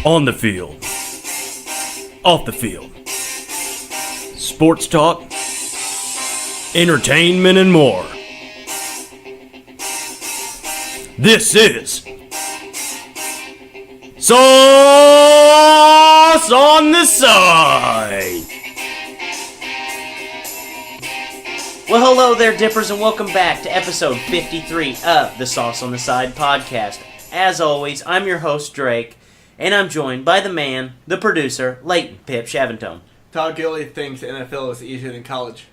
On the field, off the field, sports talk, entertainment, and more. This is Sauce on the Side. Well, hello there, Dippers, and welcome back to episode 53 of the Sauce on the Side podcast. As always, I'm your host, Drake, and I'm joined by the man, the producer, Leighton Pip Shaventone. Todd Gurley thinks the NFL is easier than college.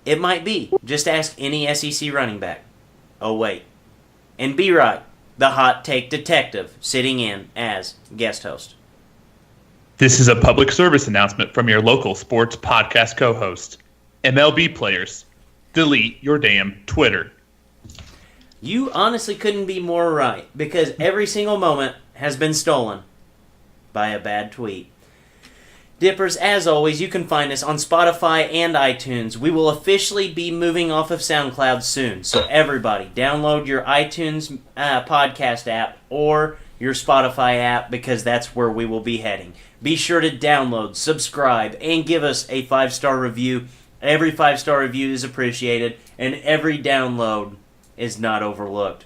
It might be. Just ask any SEC running back. Oh, wait. And B-Rock, the hot take detective, sitting in as guest host. This is a public service announcement from your local sports podcast co-host. MLB players, delete your damn Twitter. You honestly couldn't be more right, because every single moment has been stolen by a bad tweet. Dippers, as always, you can find us on Spotify and iTunes. We will officially be moving off of SoundCloud soon, so everybody, download your iTunes podcast app or your Spotify app, because that's where we will be heading. Be sure to download, subscribe, and give us a 5-star review. Every 5-star review is appreciated, and every download is not overlooked.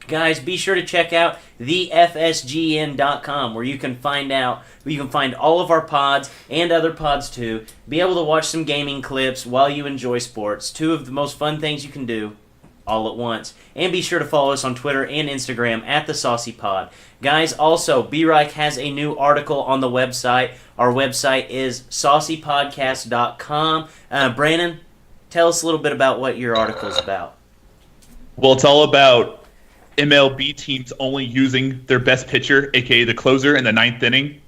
Guys, be sure to check out thefsgn.com, where you can find all of our pods and other pods too. Be able to watch some gaming clips while you enjoy sports. 2 of the most fun things you can do all at once. And be sure to follow us on Twitter and Instagram at the Saucy Pod. Guys, also, B-Reich has a new article on the website. Our website is saucypodcast.com. Brandon, tell us a little bit about what your article is about. Well, it's all about MLB teams only using their best pitcher, a.k.a. the closer, in the 9th inning,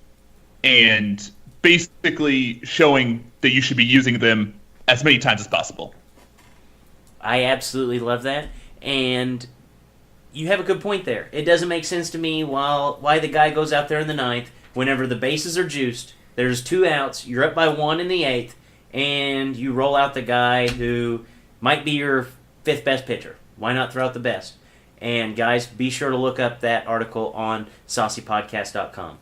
and basically showing that you should be using them as many times as possible. I absolutely love that, and you have a good point there. It doesn't make sense to me why the guy goes out there in the 9th, whenever the bases are juiced, there's 2 outs, you're up by 1 in the 8th, and you roll out the guy who might be your 5th best pitcher. Why not throw out the best? And guys, be sure to look up that article on saucypodcast.com.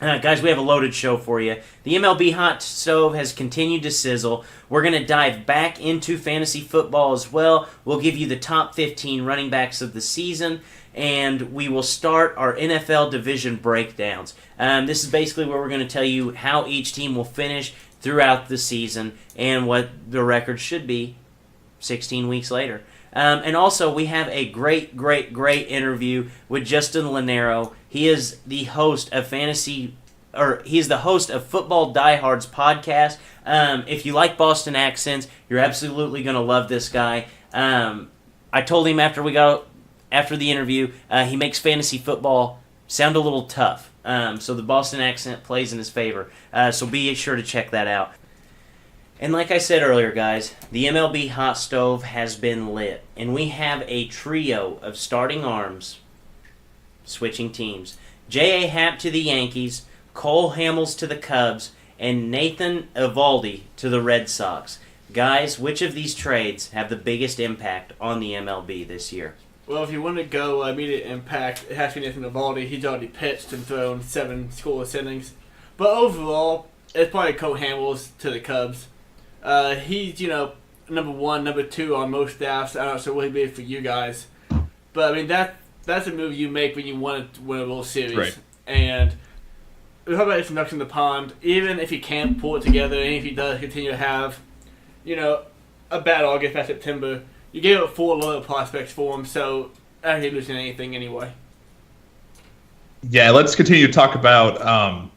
Guys, we have a loaded show for you. The MLB hot stove has continued to sizzle. We're going to dive back into fantasy football as well. We'll give you the top 15 running backs of the season, and we will start our NFL division breakdowns. This is basically where we're going to tell you how each team will finish throughout the season and what the record should be 16 weeks later. And also, we have a great interview with Juston Lenero. He is the host of Football Diehards podcast. If you like Boston accents, you're absolutely going to love this guy. I told him after the interview, he makes fantasy football sound a little tough. So the Boston accent plays in his favor. So be sure to check that out. And like I said earlier, guys, the MLB hot stove has been lit, and we have a trio of starting arms switching teams. J.A. Happ to the Yankees, Cole Hamels to the Cubs, and Nathan Eovaldi to the Red Sox. Guys, which of these trades have the biggest impact on the MLB this year? Well, if you want to go immediate impact, it has to be Nathan Eovaldi. He's already pitched and thrown 7 scoreless innings. But overall, it's probably Cole Hamels to the Cubs. He's, number 1, number 2 on most staffs. I don't know, so will he be for you guys? But, I mean, that's a move you make when you want to win a World Series. Right. And we talk about introduction to the pond. Even if he can't pull it together, and if he does continue to have, a bad August by September, you gave up 4 loyal prospects for him, so I don't think he's losing anything anyway. Yeah, let's continue to talk about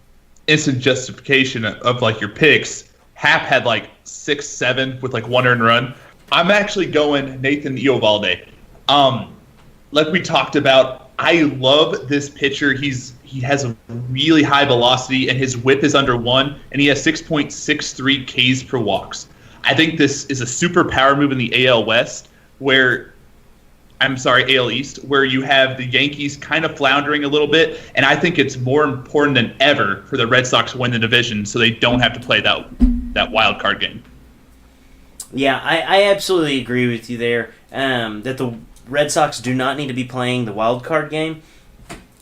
instant justification of your picks. Hap had 6-7 with 1 earned run. I'm actually going Nathan Eovaldi. Like we talked about, I love this pitcher. He has a really high velocity, and his whip is under 1, and he has 6.63 Ks per walks. I think this is a super power move in the AL East, where you have the Yankees kind of floundering a little bit, and I think it's more important than ever for the Red Sox to win the division so they don't have to play that wild card game. Yeah, I absolutely agree with you there, that the Red Sox do not need to be playing the wild card game.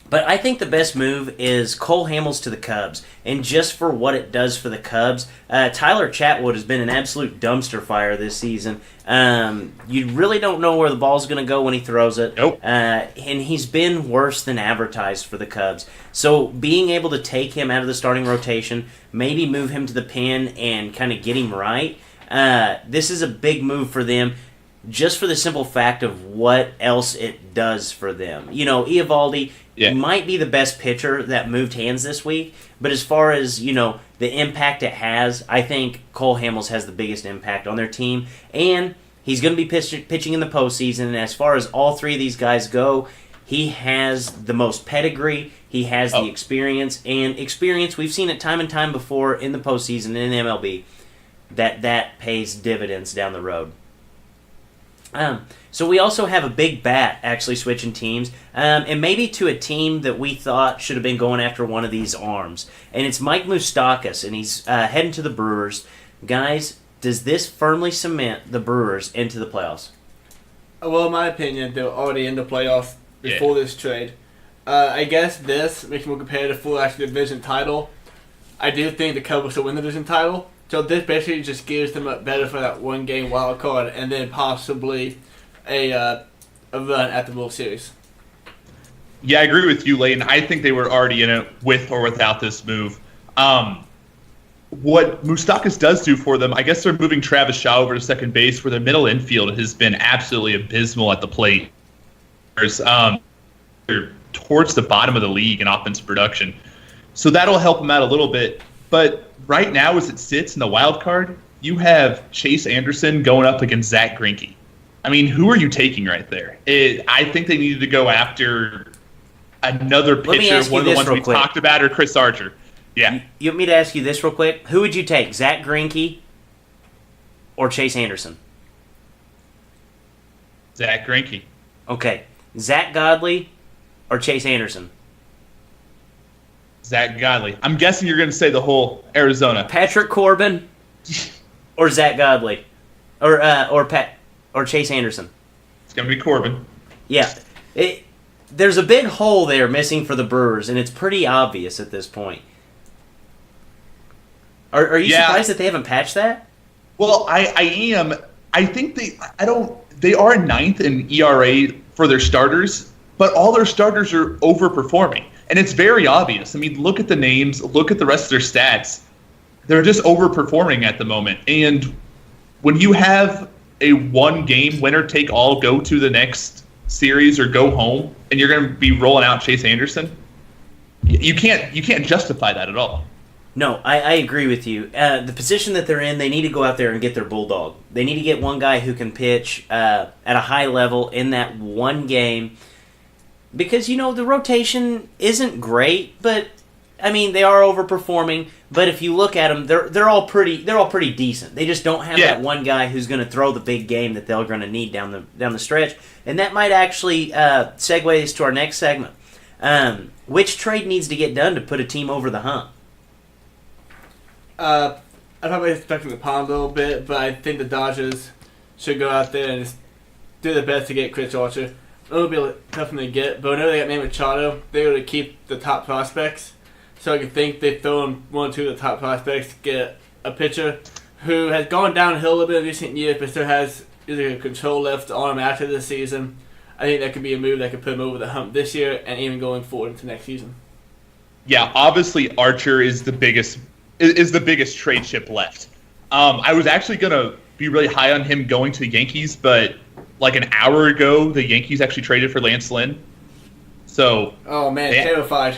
But I think the best move is Cole Hamels to the Cubs. And just for what it does for the Cubs, Tyler Chatwood has been an absolute dumpster fire this season. You really don't know where the ball's going to go when he throws it. Nope. And he's been worse than advertised for the Cubs. So being able to take him out of the starting rotation, maybe move him to the pen and kind of get him right, this is a big move for them. Just for the simple fact of what else it does for them. Eovaldi might be the best pitcher that moved hands this week, but as far as, the impact it has, I think Cole Hamels has the biggest impact on their team, and he's going to be pitching in the postseason, and as far as all three of these guys go, he has the most pedigree, he has the experience, we've seen it time and time before in the postseason in MLB, that pays dividends down the road. So we also have a big bat actually switching teams, and maybe to a team that we thought should have been going after one of these arms. And it's Mike Moustakas, and he's heading to the Brewers. Guys, does this firmly cement the Brewers into the playoffs? Well, in my opinion, they're already in the playoffs before this trade. I guess this makes them more competitive for actually the division title. I do think the Cubs will still win the division title. So this basically just gives them up better for that one-game wild card and then possibly a run at the World Series. Yeah, I agree with you, Layton. I think they were already in it with or without this move. What Moustakas does do for them, I guess they're moving Travis Shaw over to second base, where their middle infield has been absolutely abysmal at the plate. They're towards the bottom of the league in offensive production. So that'll help them out a little bit. But right now, as it sits in the wild card, you have Chase Anderson going up against Zach Greinke. I mean, who are you taking right there? I think they needed to go after another pitcher, one of the ones we talked about, or Chris Archer. Yeah. You want me to ask you this real quick? Who would you take, Zach Greinke or Chase Anderson? Zach Greinke. Okay. Zach Godley or Chase Anderson? Zach Godley. I'm guessing you're going to say the whole Arizona. Patrick Corbin or Zach Godley or Chase Anderson. It's going to be Corbin. Yeah. There's a big hole there missing for the Brewers, and it's pretty obvious at this point. Are you surprised that they haven't patched that? Well, I am. I think they are ninth in ERA for their starters, but all their starters are overperforming. And it's very obvious. I mean, look at the names, look at the rest of their stats. They're just overperforming at the moment. And when you have a one-game winner-take-all go to the next series or go home, and you're going to be rolling out Chase Anderson, you can't justify that at all. No, I agree with you. The position that they're in, they need to go out there and get their bulldog. They need to get one guy who can pitch at a high level in that one game. Because, the rotation isn't great, but, I mean, they are overperforming. But if you look at them, they're all pretty decent. They just don't have that one guy who's going to throw the big game that they're going to need down the stretch. And that might actually segue us to our next segment. Which trade needs to get done to put a team over the hump? I'm probably expecting the pond a little bit, but I think the Dodgers should go out there and just do their best to get Chris Archer. It'll be tough to get, but whenever they got Manny Machado, they're going to keep the top prospects. So I can think they throw in one or two of the top prospects to get a pitcher who has gone downhill a little bit in recent years, but still has either control left on him after this season. I think that could be a move that could put him over the hump this year and even going forward into next season. Yeah, obviously Archer is the biggest trade chip left. I was actually going to be really high on him going to the Yankees, but like an hour ago, the Yankees actually traded for Lance Lynn. So. Oh man, terrified.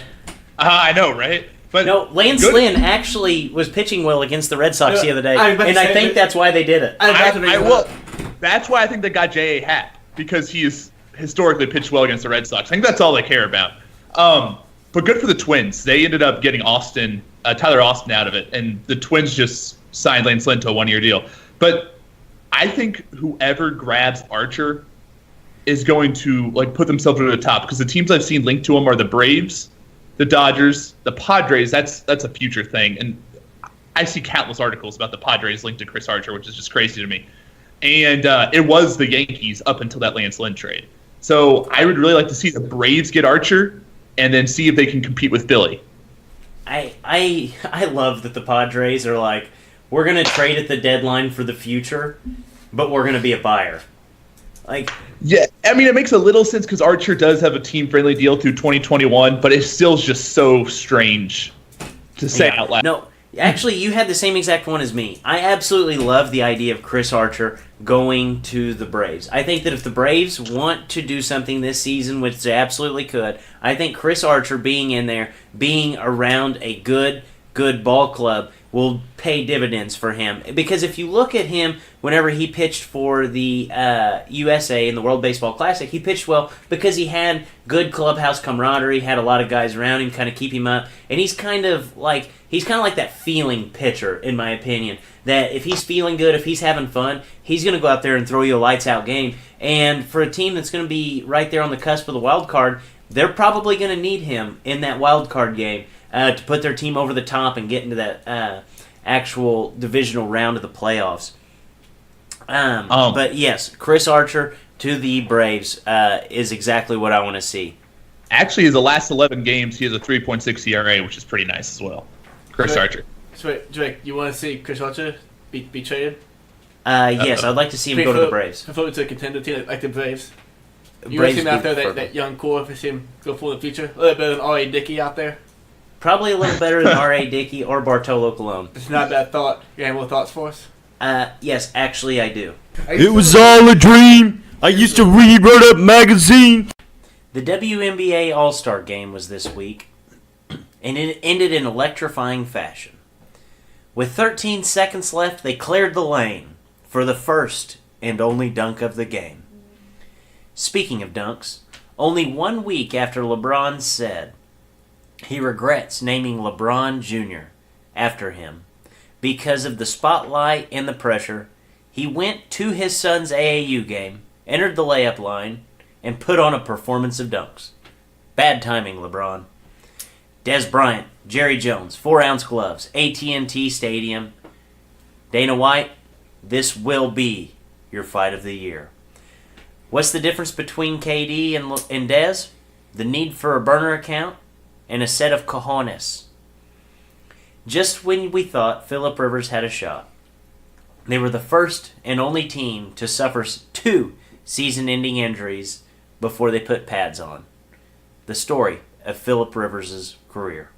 I know, right? But no, Lance Lynn actually was pitching well against the Red Sox the other day, and I think that's why they did it. That's why I think they got J.A. Happ, because he has historically pitched well against the Red Sox. I think that's all they care about. But good for the Twins. They ended up getting Tyler Austin out of it, and the Twins just signed Lance Lynn to a one-year deal. But I think whoever grabs Archer is going to put themselves over the top, because the teams I've seen linked to him are the Braves, the Dodgers, the Padres. That's a future thing, and I see countless articles about the Padres linked to Chris Archer, which is just crazy to me. And it was the Yankees up until that Lance Lynn trade. So I would really like to see the Braves get Archer, and then see if they can compete with Philly. I love that the Padres are like, we're going to trade at the deadline for the future, but we're going to be a buyer. Like, yeah, I mean, it makes a little sense because Archer does have a team-friendly deal through 2021, but it's still just so strange to say out loud. No, actually, you had the same exact one as me. I absolutely love the idea of Chris Archer going to the Braves. I think that if the Braves want to do something this season, which they absolutely could, I think Chris Archer being in there, being around a good ball club, will pay dividends for him. Because if you look at him whenever he pitched for the USA in the World Baseball Classic, he pitched well because he had good clubhouse camaraderie, had a lot of guys around him kind of keep him up, and he's kind of like that feeling pitcher, in my opinion, that if he's feeling good, if he's having fun, he's going to go out there and throw you a lights-out game. And for a team that's going to be right there on the cusp of the wild card, they're probably going to need him in that wild card game to put their team over the top and get into that actual divisional round of the playoffs. But yes, Chris Archer to the Braves is exactly what I want to see. Actually, his last 11 games, he has a 3.6 ERA, which is pretty nice as well. Chris Archer. So Drake, you want to see Chris Archer be traded? Yes, I'd like to see him go to the Braves. Prefer to a contender team like the Braves. You Braves want to see him out there, that young core, if you see him go for the future? A little better than R.A. Dickey out there. Probably a little better than R.A. Dickey or Bartolo Colon. It's not a bad thought. You have more thoughts for us? Yes, actually I do. It was all a dream. I used to read Word Up magazine. The WNBA All-Star Game was this week, and it ended in electrifying fashion. With 13 seconds left, they cleared the lane for the first and only dunk of the game. Speaking of dunks, only 1 week after LeBron said he regrets naming LeBron Jr. after him because of the spotlight and the pressure, he went to his son's AAU game, entered the layup line, and put on a performance of dunks. Bad timing, LeBron. Des Bryant, Jerry Jones, 4-ounce gloves, AT&T Stadium. Dana White, this will be your fight of the year. What's the difference between KD and Des? The need for a burner account and a set of cojones. Just when we thought Phillip Rivers had a shot, they were the first and only team to suffer 2 season-ending injuries before they put pads on. The story of Phillip Rivers' career.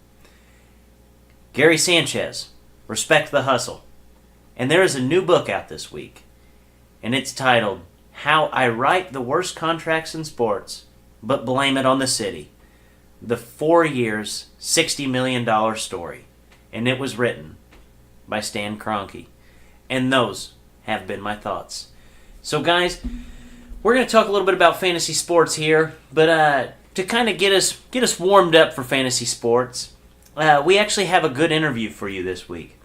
Gary Sanchez, Respect the Hustle. And there is a new book out this week, and it's titled How I Write the Worst Contracts in Sports, but Blame It on the City. The 4 years, $60 million story. And it was written by Stan Kroenke. And those have been my thoughts. So guys, we're going to talk a little bit about fantasy sports here, but to kind of get us warmed up for fantasy sports, we actually have a good interview for you this week.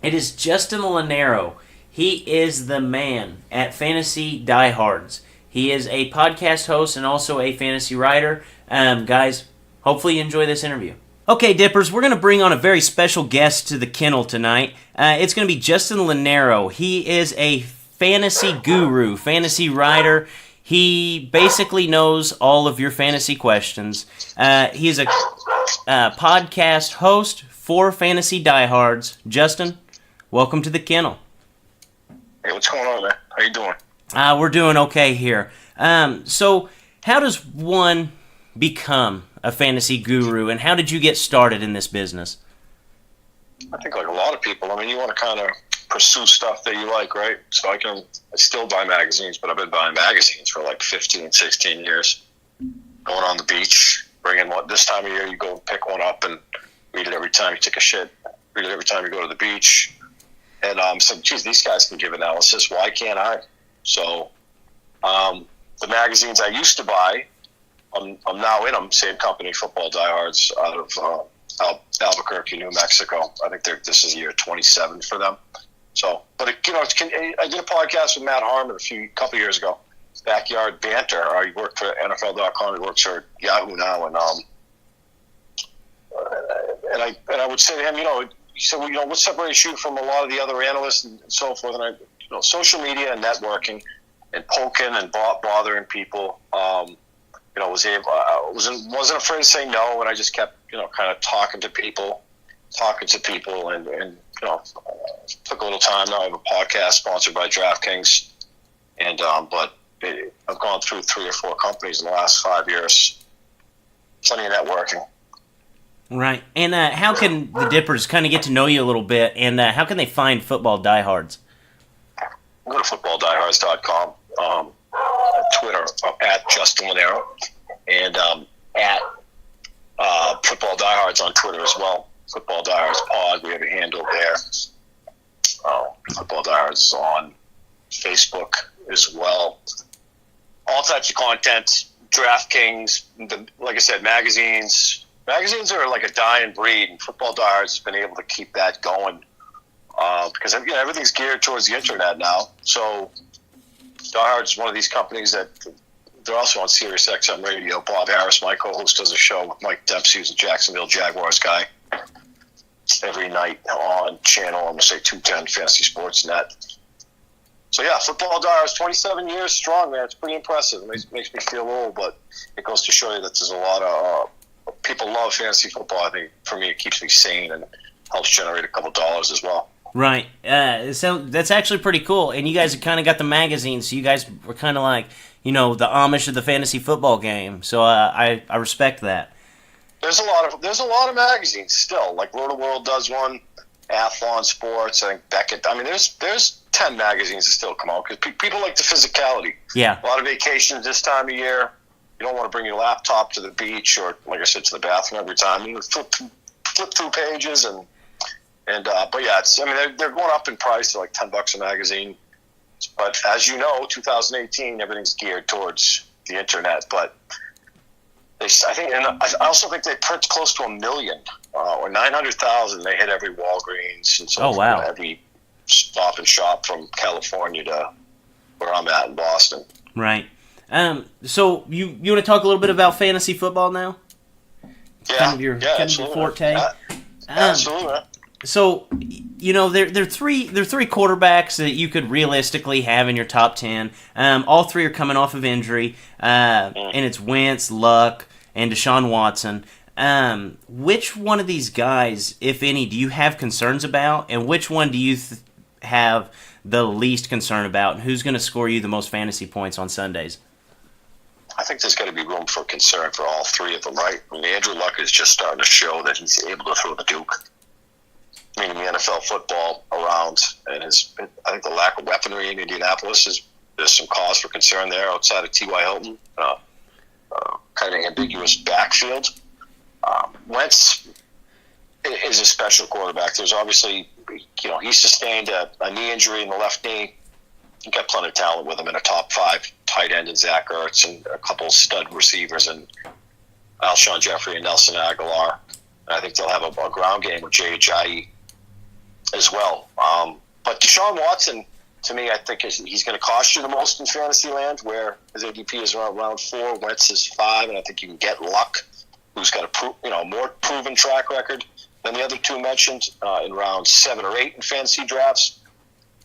It is Juston Lenero. He is the man at Fantasy Diehards. He is a podcast host and also a fantasy writer. Guys, hopefully you enjoy this interview. Okay, Dippers, we're going to bring on a very special guest to the kennel tonight. It's going to be Juston Lenero. He is a fantasy guru, fantasy writer. He basically knows all of your fantasy questions. He is a podcast host for Fantasy Diehards. Juston, welcome to the kennel. Hey, what's going on, man? How you doing? We're doing okay here. So, how does one become a fantasy guru, and how did you get started in this business? I think like a lot of people, I mean, you want to kind of pursue stuff that you like, right? So I still buy magazines, but I've been buying magazines for like 15, 16 years. Going on the beach, bringing one. This time of year, you go and pick one up and read it every time you take a shit. Read it every time you go to the beach. And so, geez, these guys can give analysis. Why can't I? So the magazines I used to buy, I'm now in them. Same company, Football Diehards, out of Albuquerque, New Mexico. I think this is year 27 for them. So, but I did a podcast with Matt Harmon a couple years ago. Backyard Banter. He worked for NFL.com. He works for Yahoo now, and I would say to him, he said, well, what separates you from a lot of the other analysts and so forth? And social media and networking and poking and bothering people. wasn't afraid to say no, and I just kept, kind of talking to people, and took a little time. Now I have a podcast sponsored by DraftKings, and I've gone through 3 or 4 companies in the last 5 years. Plenty of networking. Right. And how can the Dippers kind of get to know you a little bit, and how can they find football diehards? Go to footballdiehards.com, Twitter at Juston Lenero, and at Football Diehards on Twitter as well. Football Diehards Pod, we have a handle there. Football Diehards is on Facebook as well. All types of content, DraftKings, like I said, magazines. Magazines are like a dying breed, and Football Diehards has been able to keep that going because everything's geared towards the internet now. So Diehards is one of these companies that they're also on Sirius XM Radio. Bob Harris, my co-host, does a show with Mike Dempsey, who's a Jacksonville Jaguars guy, every night on channel, I'm going to say 210 Fantasy Sports Net. So yeah, Football Diehards, 27 years strong, man. It's pretty impressive. It makes me feel old, but it goes to show you that there's a lot of people love fantasy football. I think for me, it keeps me sane and helps generate a couple dollars as well. Right. So that's actually pretty cool. And you guys have kind of got the magazine, so you guys were kind of like, the Amish of the fantasy football game. So I respect that. There's a lot of magazines still. Like Roto World does one, Athlon Sports, I think Beckett. I mean, there's 10 magazines that still come out because people like the physicality. Yeah. A lot of vacations this time of year. You don't want to bring your laptop to the beach or, like I said, to the bathroom every time. You flip through pages but yeah, they're going up in price to like $10 a magazine. But as you know, 2018, everything's geared towards the internet. But I also think they print close to 1 million or 900,000. They hit every Walgreens and so every Stop and Shop from California to where I'm at in Boston. Right. So you want to talk a little bit about fantasy football now? Yeah, kind of your forte. Absolutely. So, there are three quarterbacks that you could realistically have in your top 10. All 3 are coming off of injury, and it's Wentz, Luck, and Deshaun Watson. Which one of these guys, if any, do you have concerns about, and which one do you have the least concern about, and who's going to score you the most fantasy points on Sundays? I think there's got to be room for concern for all 3 of them, right? I mean, Andrew Luck is just starting to show that he's able to throw the Duke. I mean, the NFL football around, and I think the lack of weaponry in Indianapolis there's some cause for concern there outside of T.Y. Hilton. Kind of ambiguous backfield. Wentz is a special quarterback. There's obviously, he sustained a knee injury in the left knee. He got plenty of talent with him in a top 5 tight end in Zach Ertz and a couple stud receivers in Alshon Jeffrey and Nelson Aguilar. And I think they'll have a ground game with Jay Ajayi as well. But Deshaun Watson, to me, I think he's going to cost you the most in fantasy land, where his ADP is around round 4, Wentz is 5, and I think you can get Luck, who's got a more proven track record than the other 2 mentioned in round 7 or 8 in fantasy drafts.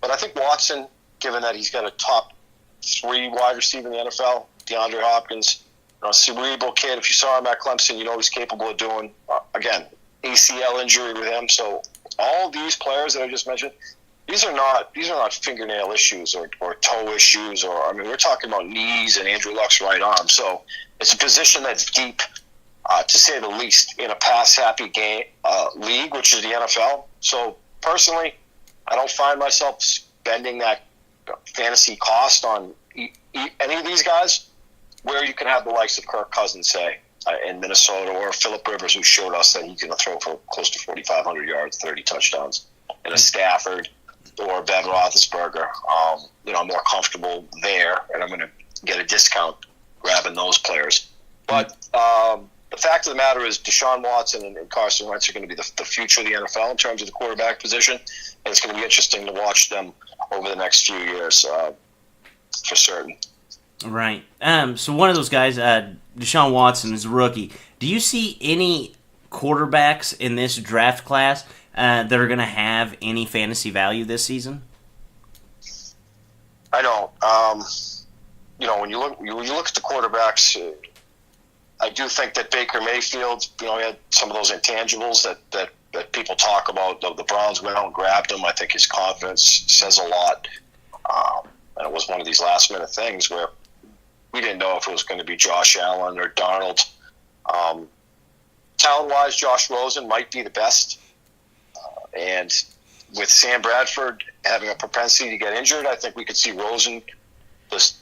But I think Watson, given that he's got a top 3 wide receiver in the NFL, DeAndre Hopkins, a cerebral kid. If you saw him at Clemson, you know he's capable of doing. Again, ACL injury with him. So all these players that I just mentioned, these are not fingernail issues or toe issues, we're talking about knees and Andrew Luck's right arm. So it's a position that's deep, to say the least, in a pass-happy game league, which is the NFL. So personally, I don't find myself spending that fantasy cost on any of these guys, where you can have the likes of Kirk Cousins, say, in Minnesota, or Phillip Rivers, who showed us that he can throw for close to 4,500 yards, 30 touchdowns, and a Stafford or Ben Roethlisberger. I'm more comfortable there, and I'm going to get a discount grabbing those players. But the fact of the matter is Deshaun Watson and Carson Wentz are going to be the future of the NFL in terms of the quarterback position, and it's going to be interesting to watch them over the next few years, for certain. Right. So one of those guys, Deshaun Watson, is a rookie. Do you see any quarterbacks in this draft class that are going to have any fantasy value this season? I don't. When you look at the quarterbacks, I do think that Baker Mayfield, he had some of those intangibles that people talk about. The Browns went out and grabbed him. I think his confidence says a lot. And it was one of these last-minute things where we didn't know if it was going to be Josh Allen or Darnold. Talent-wise, Josh Rosen might be the best. And with Sam Bradford having a propensity to get injured, I think we could see Rosen just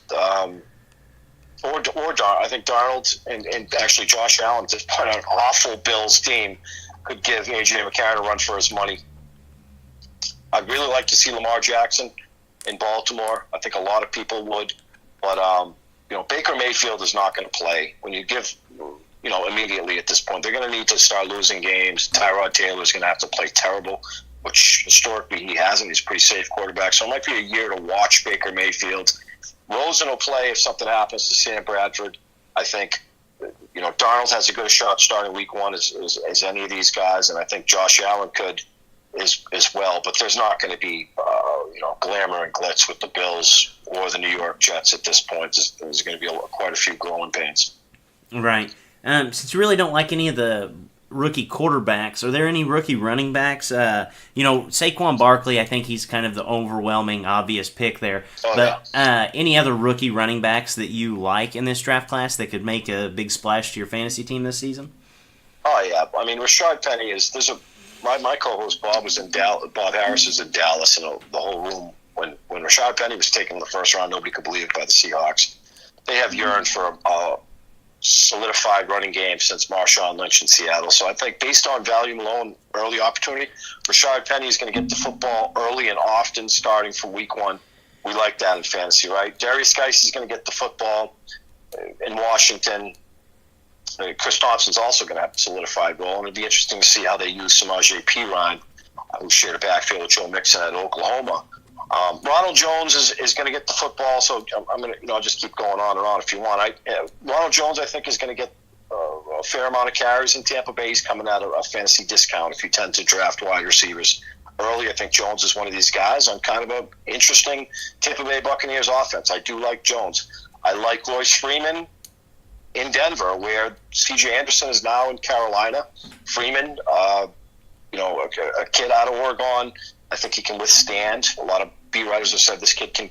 I think Darnold and actually Josh Allen, just put on an awful Bills team, could give A.J. McCarron a run for his money. I'd really like to see Lamar Jackson in Baltimore. I think a lot of people would. But, Baker Mayfield is not going to play. When you give, immediately at this point, they're going to need to start losing games. Tyrod Taylor is going to have to play terrible, which historically he hasn't. He's a pretty safe quarterback. So it might be a year to watch Baker Mayfield. Rosen will play if something happens to Sam Bradford. I think, Darnold has a good shot starting week one as any of these guys, and I think Josh Allen could as well. But there's not going to be, glamour and glitz with the Bills or the New York Jets at this point. There's going to be quite a few growing pains. Right. Since you really don't like any of the rookie quarterbacks, are there any rookie running backs? Saquon Barkley, I think he's kind of the overwhelming, obvious pick there. Any other rookie running backs that you like in this draft class that could make a big splash to your fantasy team this season? Oh, yeah. I mean, Rashad Penny my co-host Bob was in Dallas. Bob Harris is in Dallas, and the whole room, when Rashad Penny was taken in the first round, nobody could believe it by the Seahawks. They have yearned for a solidified running game since Marshawn Lynch in Seattle. So I think based on value alone, early opportunity, Rashad Penny is going to get the football early and often starting from week one. We like that in fantasy, right? Darius Geis is going to get the football in Washington. Chris Thompson's also going to have a solidified role, and it'd be interesting to see how they use Samaje Perine, who shared a backfield with Joe Mixon at Oklahoma. Ronald Jones is going to get the football, so I'm going to, I'll just keep going on and on if you want. Ronald Jones, I think, is going to get a fair amount of carries in Tampa Bay. He's coming out of a fantasy discount if you tend to draft wide receivers early. I think Jones is one of these guys on kind of an interesting Tampa Bay Buccaneers offense. I do like Jones. I like Royce Freeman in Denver, where C.J. Anderson is now in Carolina. Freeman, a kid out of Oregon. I think he can withstand. A lot of beat writers have said this kid can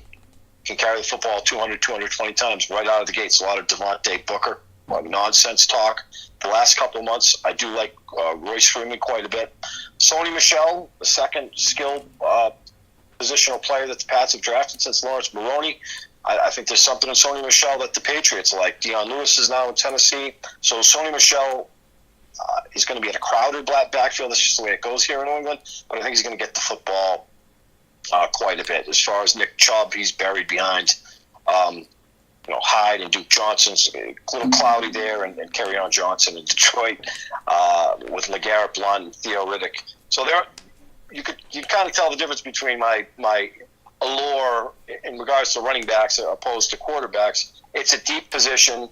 carry the football 200, 220 times right out of the gates. A lot of Devontae Booker, nonsense talk. The last couple of months, I do like Royce Freeman quite a bit. Sony Michel, the second skilled positional player that the Pats have drafted since Lawrence Maroney. I think there's something in Sony Michel that the Patriots like. Deion Lewis is now in Tennessee. So Sony Michel is going to be in a crowded backfield. That's just the way it goes here in New England. But I think he's going to get the football quite a bit. As far as Nick Chubb, he's buried behind Hyde and Duke Johnson's a little cloudy there, and Kerryon Johnson in Detroit with LeGarrette Blount and Theo Riddick. So you kind of tell the difference between my allure in regards to running backs opposed to quarterbacks. It's a deep position.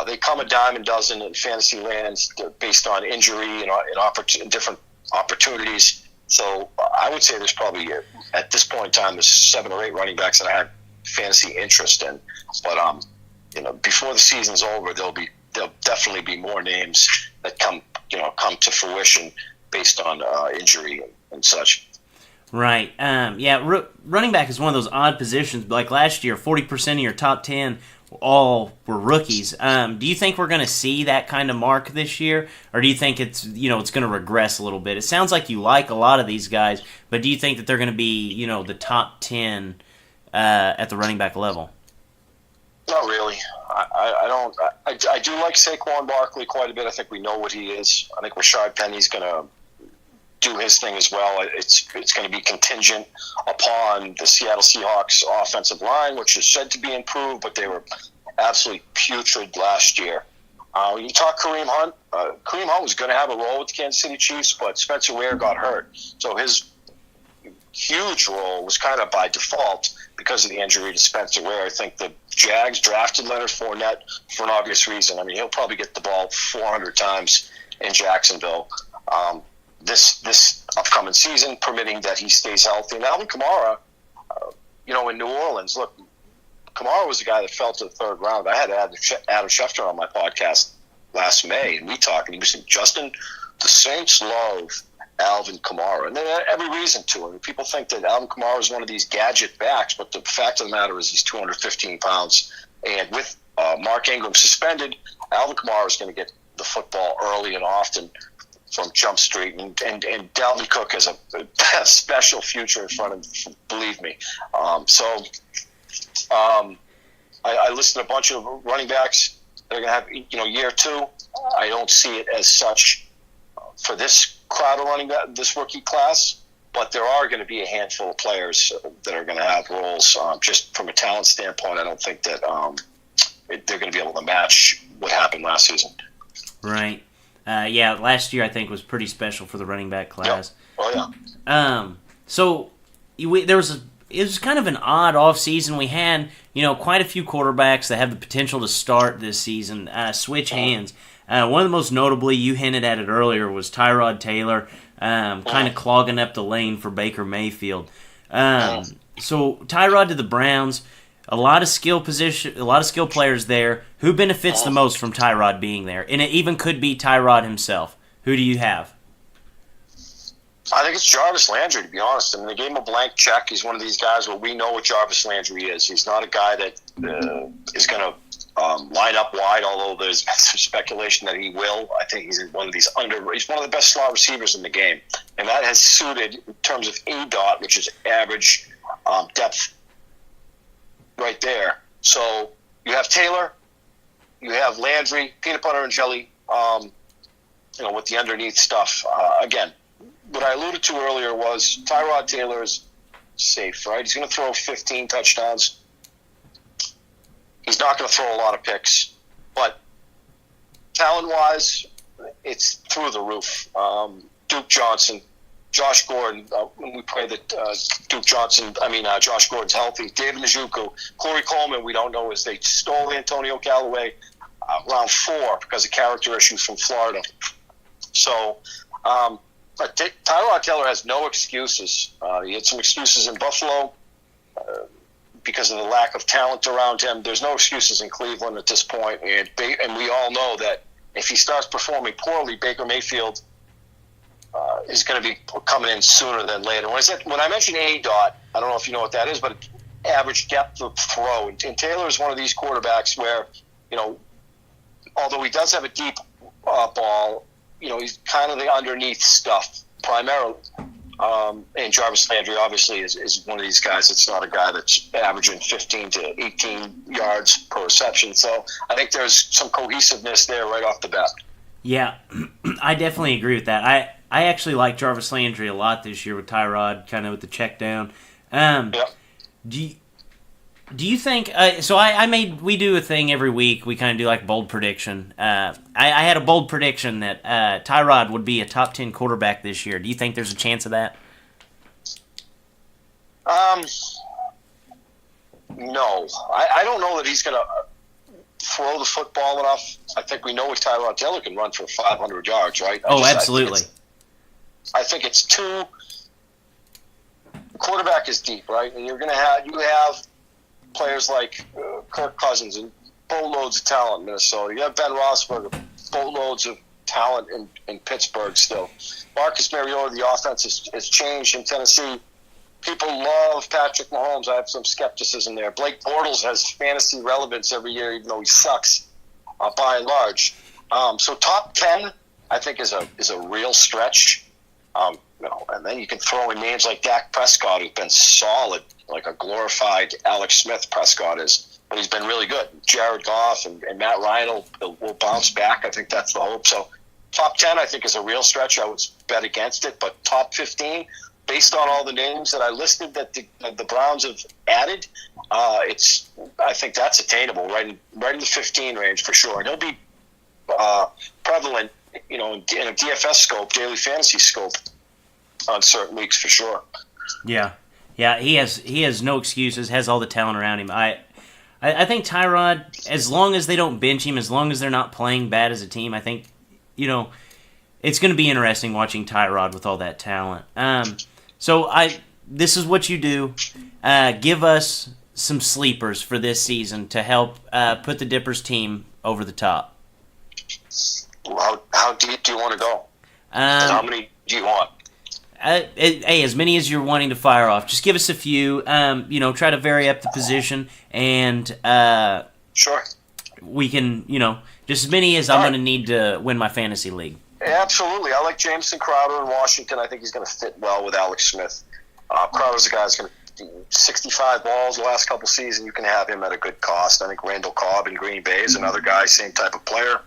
They come a dime a dozen in fantasy lands based on injury and different opportunities. So I would say there's probably, at this point in time, there's 7 or 8 running backs that I have fantasy interest in. But before the season's over, there'll definitely be more names that come to fruition based on injury and such. Right. Running back is one of those odd positions. Like last year, 40% of your top 10 all were rookies. Do you think we're going to see that kind of mark this year, or do you think it's going to regress a little bit? It sounds like you like a lot of these guys, but do you think that they're going to be the top 10 at the running back level? Not really. I don't. I do like Saquon Barkley quite a bit. I think we know what he is. I think Rashad Penny's going to do his thing as well. It's going to be contingent upon the Seattle Seahawks offensive line, which is said to be improved, but they were absolutely putrid last year. When you talk Kareem Hunt, Kareem Hunt was going to have a role with the Kansas City Chiefs, but Spencer Ware got hurt. So his huge role was kind of by default because of the injury to Spencer Ware. I think the Jags drafted Leonard Fournette for an obvious reason. I mean, he'll probably get the ball 400 times in Jacksonville. This upcoming season, permitting that he stays healthy. And Alvin Kamara, in New Orleans, look, Kamara was the guy that fell to the third round. I had Adam Schefter on my podcast last May, and we talked, and he was saying, Justin, the Saints love Alvin Kamara, and they have every reason to. I mean, people think that Alvin Kamara is one of these gadget backs, but the fact of the matter is he's 215 pounds, and with Mark Ingram suspended, Alvin Kamara is going to get the football early and often from Jump Street, and Dalvin Cook has a special future in front of him, believe me. I listed a bunch of running backs that are going to have, year two. I don't see it as such for this crowd of running back, this rookie class, but there are going to be a handful of players that are going to have roles. Just from a talent standpoint, I don't think that they're going to be able to match what happened last season. Right. Last year I think was pretty special for the running back class. Yep. Oh yeah. It was kind of an odd off season. We had quite a few quarterbacks that have the potential to start this season switch hands. One of the most notably, you hinted at it earlier, was Tyrod Taylor, kind of clogging up the lane for Baker Mayfield. So Tyrod to the Browns. A lot of skill players there. Who benefits the most from Tyrod being there? And it even could be Tyrod himself. Who do you have? I think it's Jarvis Landry, to be honest. I mean, they gave him a blank check. He's one of these guys where we know what Jarvis Landry is. He's not a guy that is going to line up wide, although there's some speculation that he will. I think he's one of he's one of the best slot receivers in the game. And that has suited, in terms of ADOT, which is average depth, right there. So you have Taylor, you have Landry, peanut butter and jelly, with the underneath stuff. Again, what I alluded to earlier was Tyrod Taylor is safe, right? He's going to throw 15 touchdowns. He's not going to throw a lot of picks, but talent-wise, it's through the roof. Duke Johnson, Josh Gordon, we pray that Josh Gordon's healthy. David Njoku, Corey Coleman, we don't know, as they stole Antonio Callaway round 4 because of character issues from Florida. So, but Tyrod Taylor has no excuses. He had some excuses in Buffalo because of the lack of talent around him. There's no excuses in Cleveland at this point, and we all know that if he starts performing poorly, Baker Mayfield is going to be coming in sooner than later. When I mention ADOT, I don't know if you know what that is, but average depth of throw. And Taylor is one of these quarterbacks where, although he does have a deep ball, he's kind of the underneath stuff primarily. And Jarvis Landry obviously is one of these guys that's not a guy that's averaging 15 to 18 yards per reception. So I think there's some cohesiveness there right off the bat. Yeah, I definitely agree with that. I actually like Jarvis Landry a lot this year with Tyrod, kind of with the check down. Do you think? We do a thing every week. We kind of do like bold prediction. I had a bold prediction that Tyrod would be a top 10 quarterback this year. Do you think there's a chance of that? No, I don't know that he's going to throw the football enough. I think we know if Tyrod Taylor can run for 500 yards, right? Absolutely. I think it's too. Quarterback is deep, right? And you have players like Kirk Cousins and boatloads of talent in Minnesota. You have Ben Roethlisberger, boatloads of talent in Pittsburgh still. Marcus Mariota, the offense has changed in Tennessee. People love Patrick Mahomes. I have some skepticism there. Blake Bortles has fantasy relevance every year, even though he sucks by and large. So top 10, I think, is a real stretch. And then you can throw in names like Dak Prescott, who's been solid, like a glorified Alex Smith Prescott is, but he's been really good. Jared Goff and Matt Ryan will bounce back. I think that's the hope. So top 10, I think, is a real stretch. I would bet against it, but top 15, based on all the names that I listed that the Browns have added, I think that's attainable, right in the 15 range for sure. And he'll be prevalent, in a DFS scope, daily fantasy scope, on certain weeks for sure. Yeah, he has no excuses. Has all the talent around him. I think Tyrod, as long as they don't bench him, as long as they're not playing bad as a team, I think it's going to be interesting watching Tyrod with all that talent. This is what you do. Give us some sleepers for this season to help put the Dippers team over the top. how deep do you want to go? And how many do you want? Hey, as many as you're wanting to fire off. Just give us a few. Try to vary up the position, and Sure. we can, just as many as I'm going to need to win my fantasy league. Yeah, absolutely. I like Jameson Crowder in Washington. I think he's going to fit well with Alex Smith. Crowder's a guy who's going to 65 balls the last couple seasons. You can have him at a good cost. I think Randall Cobb in Green Bay is another guy, same type of player,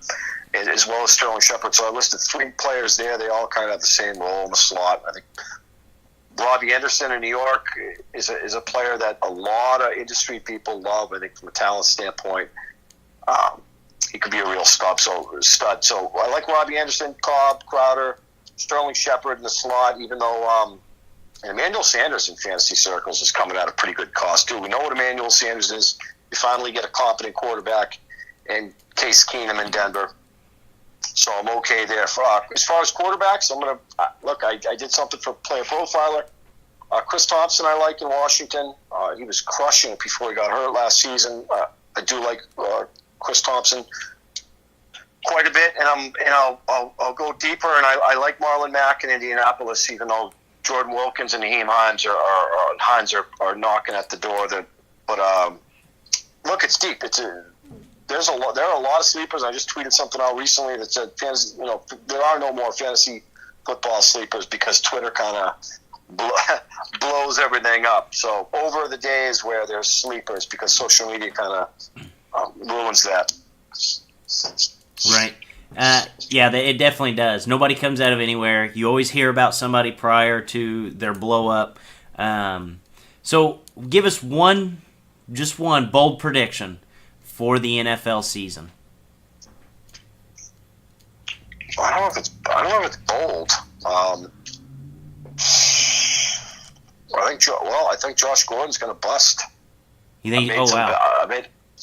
as well as Sterling Shepard. So I listed 3 players there. They all kind of have the same role in the slot. I think Robbie Anderson in New York is a player that a lot of industry people love. I think from a talent standpoint, he could be a real stud. So I like Robbie Anderson, Cobb, Crowder, Sterling Shepard in the slot, even though Emmanuel Sanders in fantasy circles is coming at a pretty good cost, too. We know what Emmanuel Sanders is. You finally get a competent quarterback in Case Keenum in Denver. So I'm okay there. As far as quarterbacks, I'm going to look. I did something for Player Profiler. Chris Thompson, I like in Washington. He was crushing it before he got hurt last season. I do like Chris Thompson quite a bit, and I'll go deeper. And I like Marlon Mack in Indianapolis, even though Jordan Wilkins and Naheem Hines are knocking at the door. But look, it's deep. There are a lot of sleepers. I just tweeted something out recently that said, there are no more fantasy football sleepers because Twitter kind of blows everything up. So over the days where there's sleepers because social media kind of ruins that. Right. It definitely does. Nobody comes out of anywhere. You always hear about somebody prior to their blow up. So give us just one bold prediction for the NFL season. I don't know if it's bold. I think Josh Gordon's going to bust. You think? Wow.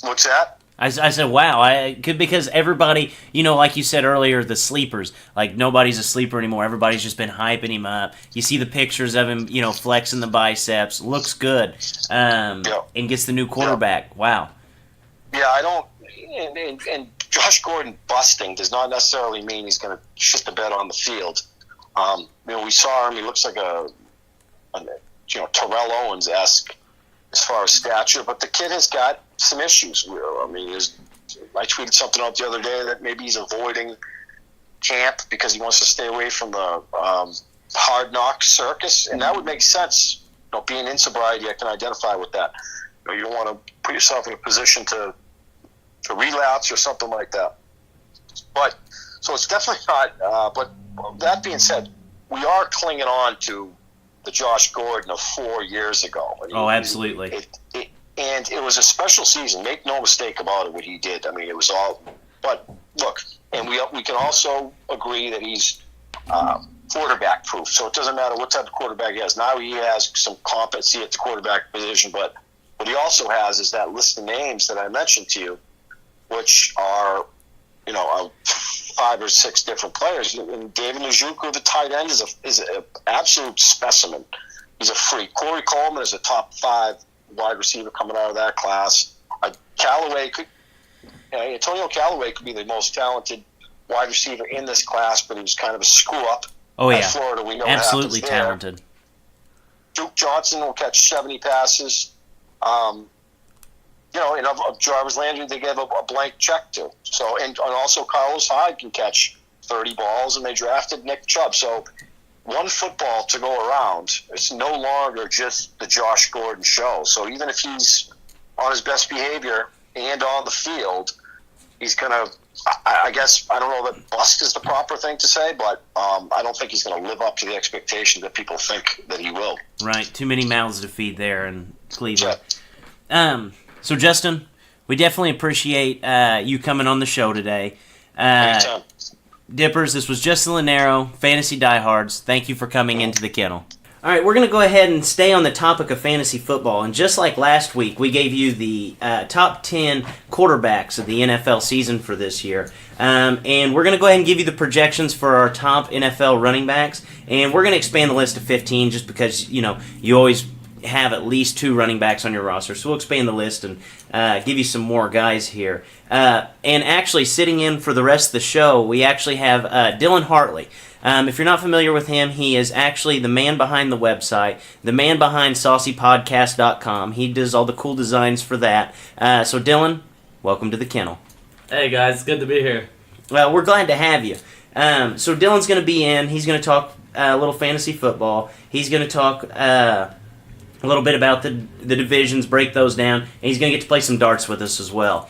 What's that? I said, wow. Because everybody, like you said earlier, the sleepers. Like, nobody's a sleeper anymore. Everybody's just been hyping him up. You see the pictures of him, flexing the biceps. Looks good. And gets the new quarterback. Yeah. Wow. Yeah, I don't. And Josh Gordon busting does not necessarily mean he's going to shit the bed on the field. We saw him. He looks like a Terrell Owens-esque as far as stature, but the kid has got some issues. I tweeted something out the other day that maybe he's avoiding camp because he wants to stay away from the hard knock circus, and that would make sense. Being in sobriety, I can identify with that. You don't want to put yourself in a position to relapse or something like that. But so it's definitely not. But that being said, we are clinging on to the Josh Gordon of 4 years ago. Absolutely. And it was a special season. Make no mistake about it, what he did. It was all. But look, and we can also agree that he's quarterback proof. So it doesn't matter what type of quarterback he has. Now he has some competency at the quarterback position, but what he also has is that list of names that I mentioned to you, which are 5 or 6 different players. And David Njoku, the tight end, is an absolute specimen. He's a freak. Corey Coleman is a top 5 wide receiver coming out of that class. Antonio Callaway could be the most talented wide receiver in this class, but he was kind of a screw-up at Florida. We know absolutely what happens talented. there. Duke Johnson will catch 70 passes. And of Jarvis Landry, they gave a blank check to. So, and also Carlos Hyde can catch 30 balls, and they drafted Nick Chubb. So, one football to go around. It's no longer just the Josh Gordon show. So, even if he's on his best behavior and on the field, he's going to, I guess, I don't know that bust is the proper thing to say, but I don't think he's going to live up to the expectation that people think that he will. Right. Too many mouths to feed there in Cleveland. Yeah. So, Justin, we definitely appreciate you coming on the show today. Anytime. Dippers, this was Justin Lenero, Fantasy Diehards. Thank you for coming into the kennel. All right, we're going to go ahead and stay on the topic of fantasy football. And just like last week, we gave you the top 10 quarterbacks of the NFL season for this year. And we're going to go ahead and give you the projections for our top NFL running backs. And we're going to expand the list to 15 just because, you always have at least 2 running backs on your roster. So we'll expand the list and give you some more guys here. And actually, sitting in for the rest of the show, we actually have Dylan Hartley. If you're not familiar with him, he is actually the man behind the website, the man behind saucypodcast.com. He does all the cool designs for that. So Dylan, welcome to the kennel. Hey guys, good to be here. Well, we're glad to have you. So Dylan's going to be in. He's going to talk a little fantasy football. He's going to talk a little bit about the divisions, break those down, and he's going to get to play some darts with us as well.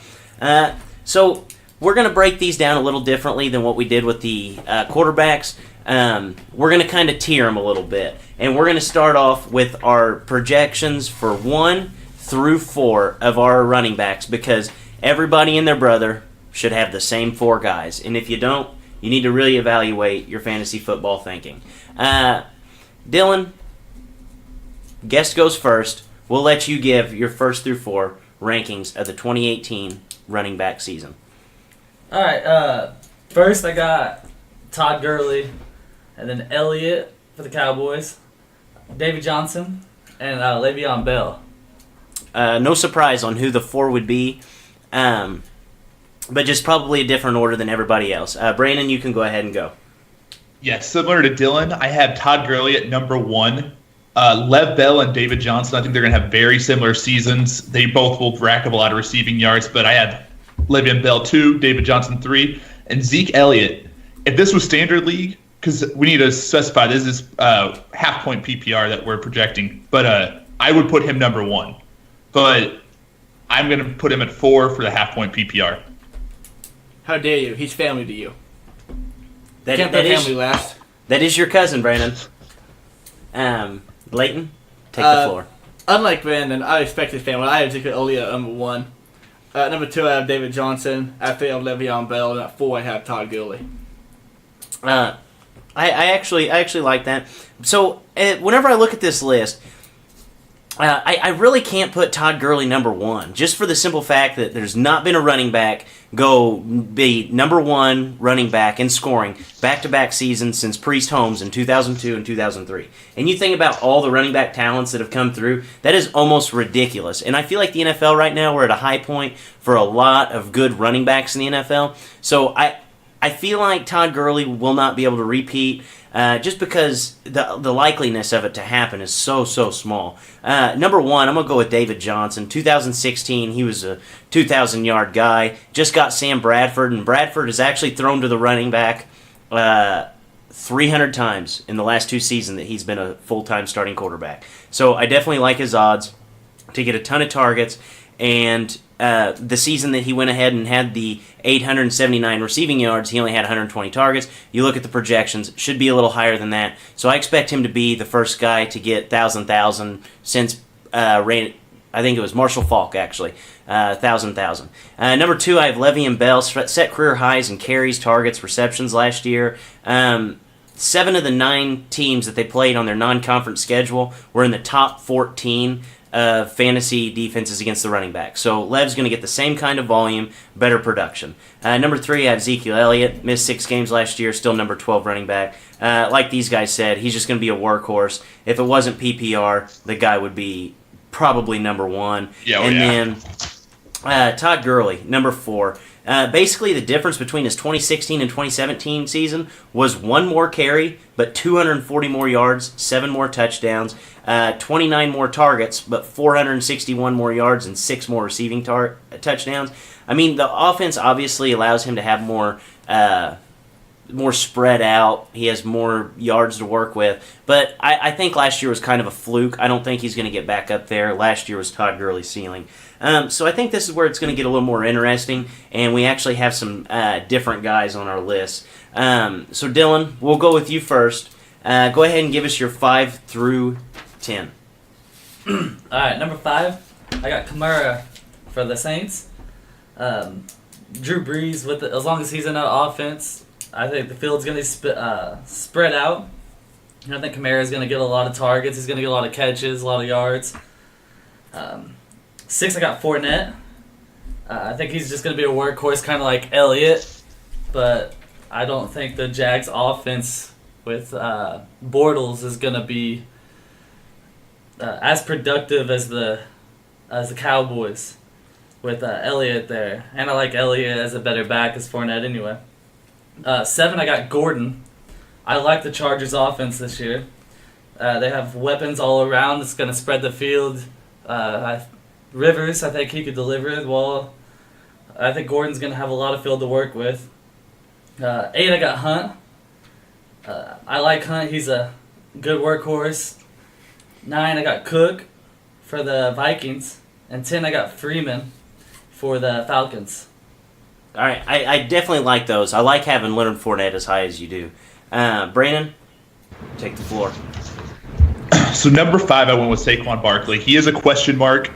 So we're going to break these down a little differently than what we did with the quarterbacks. We're going to kind of tier them a little bit, and we're going to start off with our projections for 1 through 4 of our running backs, because everybody and their brother should have the same 4 guys, and if you don't, you need to really evaluate your fantasy football thinking. Dylan, guest goes first. We'll let you give your 1st through 4 rankings of the 2018 running back season. All right, first I got Todd Gurley, and then Elliott for the Cowboys, David Johnson, and Le'Veon Bell. No surprise on who the 4 would be, but just probably a different order than everybody else. Brandon, you can go ahead and go. Yes, similar to Dylan, I have Todd Gurley at number 1. Lev Bell and David Johnson, I think they're going to have very similar seasons. They both will rack up a lot of receiving yards, but I have Le'Veon Bell 2, David Johnson 3, and Zeke Elliott. If this was standard league, because we need to specify this is half-point PPR that we're projecting, but I would put him number 1. But I'm going to put him at 4 for the half-point PPR. How dare you? He's family to you. That Can't put is- family last. That is your cousin, Brandon. Leighton, take the floor. Unlike Brandon, I respect his family. I have Zeke Elliott at number 1. Number 2, I have David Johnson. At 3, I have Le'Veon Bell. And at 4, I have Todd Gurley. I actually like that. So whenever I look at this list, I really can't put Todd Gurley number 1, just for the simple fact that there's not been a running back go be number 1 running back in scoring back-to-back seasons since Priest Holmes in 2002 and 2003. And you think about all the running back talents that have come through, that is almost ridiculous. And I feel like the NFL right now, we're at a high point for a lot of good running backs in the NFL. So I feel like Todd Gurley will not be able to repeat just because the likeliness of it to happen is so small. Number 1, I'm going to go with David Johnson. 2016, he was a 2,000-yard guy. Just got Sam Bradford, and Bradford has actually thrown to the running back 300 times in the last 2 seasons that he's been a full-time starting quarterback. So I definitely like his odds to get a ton of targets, and the season that he went ahead and had the 879 receiving yards, he only had 120 targets. You look at the projections, should be a little higher than that. So I expect him to be the first guy to get 1,000 since I think it was Marshall Faulk, actually. 1,000. Number 2, I have Le'Veon Bell, set career highs in carries, targets, receptions last year. 7 of the 9 teams that they played on their non-conference schedule were in the top 14 fantasy defenses against the running back. So Lev's going to get the same kind of volume, better production. Number 3, I have Ezekiel Elliott. Missed 6 games last year, still number 12 running back. Like these guys said, he's just going to be a workhorse. If it wasn't PPR, the guy would be probably number 1. Then Todd Gurley, number 4. Basically, the difference between his 2016 and 2017 season was 1 more carry, but 240 more yards, 7 more touchdowns, 29 more targets, but 461 more yards and 6 more receiving touchdowns. I mean, the offense obviously allows him to have more spread out. He has more yards to work with. But I think last year was kind of a fluke. I don't think he's going to get back up there. Last year was Todd Gurley's ceiling. So I think this is where it's going to get a little more interesting, and we actually have some different guys on our list. So Dylan, we'll go with you first. Go ahead and give us your 5 through 10. All right, number 5, I got Kamara for the Saints. Drew Brees, as long as he's in that offense, I think the field's going to spread out. I think Kamara is going to get a lot of targets. He's going to get a lot of catches, a lot of yards. 6, I got Fournette. I think he's just going to be a workhorse, kind of like Elliott. But I don't think the Jags' offense with Bortles is going to be as productive as the Cowboys with Elliott there, and I like Elliott as a better back as Fournette anyway. 7, I got Gordon. I like the Chargers' offense this year. They have weapons all around that's going to spread the field. Rivers, I think he could deliver it well. I think Gordon's going to have a lot of field to work with. 8, I got Hunt. I like Hunt. He's a good workhorse. 9, I got Cook for the Vikings. And 10, I got Freeman for the Falcons. All right, I definitely like those. I like having Leonard Fournette as high as you do. Brandon, take the floor. So number 5, I went with Saquon Barkley. He is a question mark,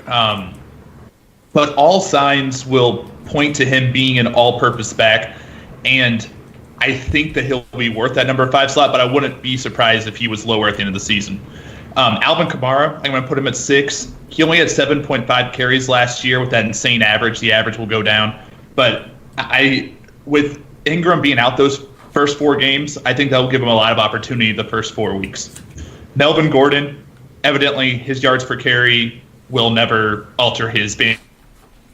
but all signs will point to him being an all-purpose back, and I think that he'll be worth that number 5 slot, but I wouldn't be surprised if he was lower at the end of the season. Alvin Kamara, I'm going to put him at 6. He only had 7.5 carries last year with that insane average. The average will go down, but with Ingram being out those first 4 games, I think that will give him a lot of opportunity the first 4 weeks. Melvin Gordon, evidently his yards per carry will never alter his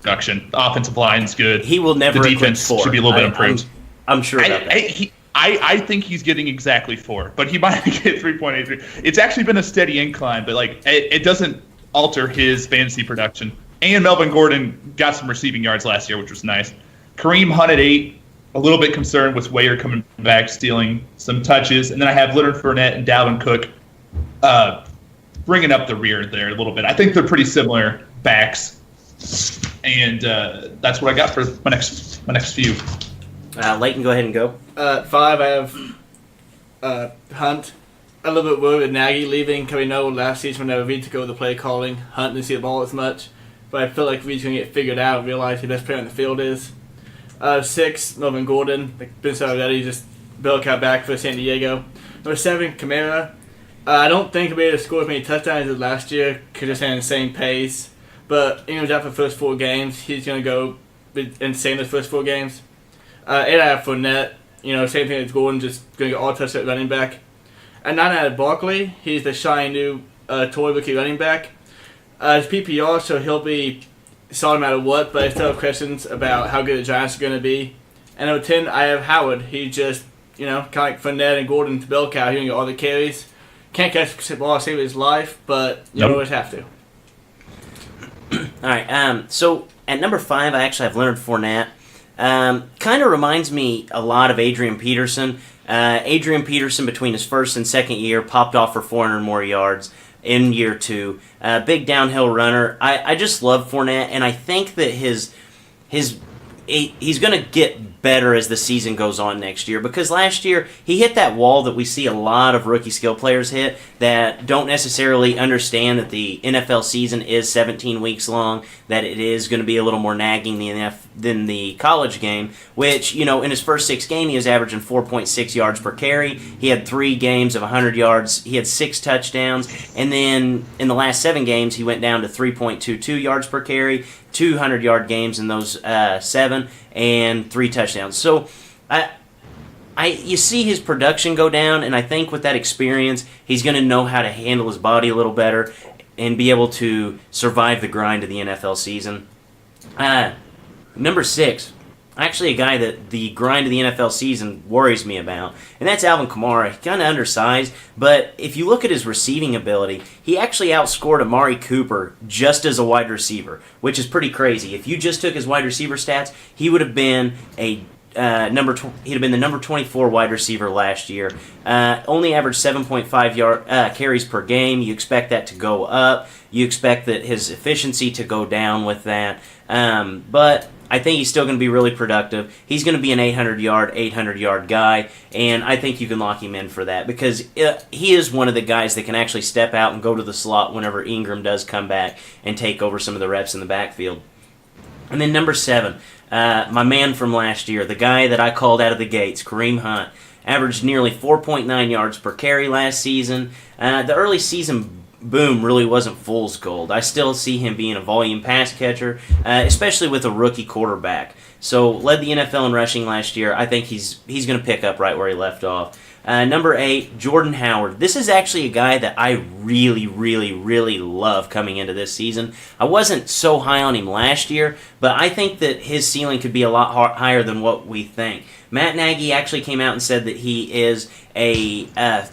production. The offensive line's good. He will never. The defense should be a little bit improved. I'm sure about that. I think he's getting exactly 4, but he might get 3.83. It's actually been a steady incline, but it doesn't alter his fantasy production. And Melvin Gordon got some receiving yards last year, which was nice. Kareem Hunt at 8. A little bit concerned with Wayer coming back, stealing some touches. And then I have Leonard Fournette and Dalvin Cook bringing up the rear there a little bit. I think they're pretty similar backs. And that's what I got for my next few. Leighton, go ahead and go. 5, I have Hunt. A little bit worried with Nagy leaving, because we know last season whenever Reed took over the play calling, Hunt didn't see the ball as much. But I feel like Reed's going to get figured out and realize who the best player on the field is. 6, Melvin Gordon. Like Ben said already, just bell cow back for San Diego. Number 7, Kamara. I don't think he'll be able to score as many touchdowns as last year because he's at an insane pace. But Ingram's out for the first 4 games. He's going to go insane the first 4 games. 8, I have Fournette. Same thing as Gordon, just going to get all touchdowns at running back. And 9, I have Barkley. He's the shiny new toy rookie running back. His PPR, so he'll be solid no matter what, but I still have questions about how good the Giants are going to be. And number 10, I have Howard. He's just, kind of like Fournette and Gordon to bell cow. He's going to get all the carries. Can't catch the ball to save his life, but you always have to. All right, so at number 5, I actually have Leonard Fournette. Kind of reminds me a lot of Adrian Peterson. Adrian Peterson, between his first and second year, popped off for 400 more yards in year 2. Big downhill runner. I just love Fournette, and I think that he's going to get better as the season goes on next year, because last year he hit that wall that we see a lot of rookie skill players hit that don't necessarily understand that the NFL season is 17 weeks long, that it is going to be a little more nagging than the college game, which, in his first 6 games he was averaging 4.6 yards per carry. He had 3 games of 100 yards. He had 6 touchdowns, and then in the last 7 games he went down to 3.22 yards per carry, 200-yard games in those 7, and 3 touchdowns. So, you see his production go down, and I think with that experience, he's going to know how to handle his body a little better and be able to survive the grind of the NFL season. Number 6, actually a guy that the grind of the NFL season worries me about, and that's Alvin Kamara. He's kind of undersized, but if you look at his receiving ability, he actually outscored Amari Cooper just as a wide receiver, which is pretty crazy. If you just took his wide receiver stats, he would have been he'd have been the number 24 wide receiver last year. Only averaged 7.5 carries per game. You expect that to go up. You expect that his efficiency to go down with that. But I think he's still going to be really productive. He's going to be an 800-yard guy, and I think you can lock him in for that because he is one of the guys that can actually step out and go to the slot whenever Ingram does come back and take over some of the reps in the backfield. And then number 7, my man from last year, the guy that I called out of the gates, Kareem Hunt, averaged nearly 4.9 yards per carry last season. The early season boom really wasn't fool's gold. I still see him being a volume pass catcher, especially with a rookie quarterback. So led the NFL in rushing last year. I think he's going to pick up right where he left off. Number 8, Jordan Howard. This is actually a guy that I really, really, really love coming into this season. I wasn't so high on him last year, but I think that his ceiling could be a lot higher than what we think. Matt Nagy actually came out and said that he is a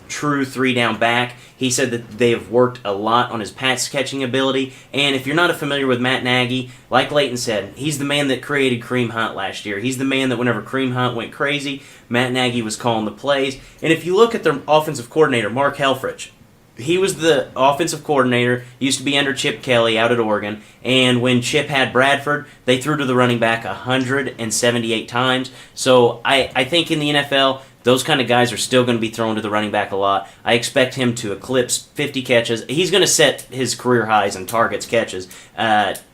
true 3-down back. He said that they have worked a lot on his pass catching ability. And if you're not familiar with Matt Nagy, like Leighton said, he's the man that created Kareem Hunt last year. He's the man that whenever Kareem Hunt went crazy, Matt Nagy was calling the plays. And if you look at their offensive coordinator, Mark Helfrich, he was the offensive coordinator, used to be under Chip Kelly out at Oregon, and when Chip had Bradford, they threw to the running back 178 times. So I think in the NFL, those kind of guys are still going to be thrown to the running back a lot. I expect him to eclipse 50 catches. He's going to set his career highs in targets, catches,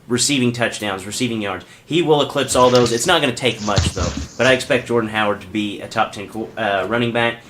receiving touchdowns, receiving yards. He will eclipse all those. It's not going to take much, though. But I expect Jordan Howard to be a top 10 running back.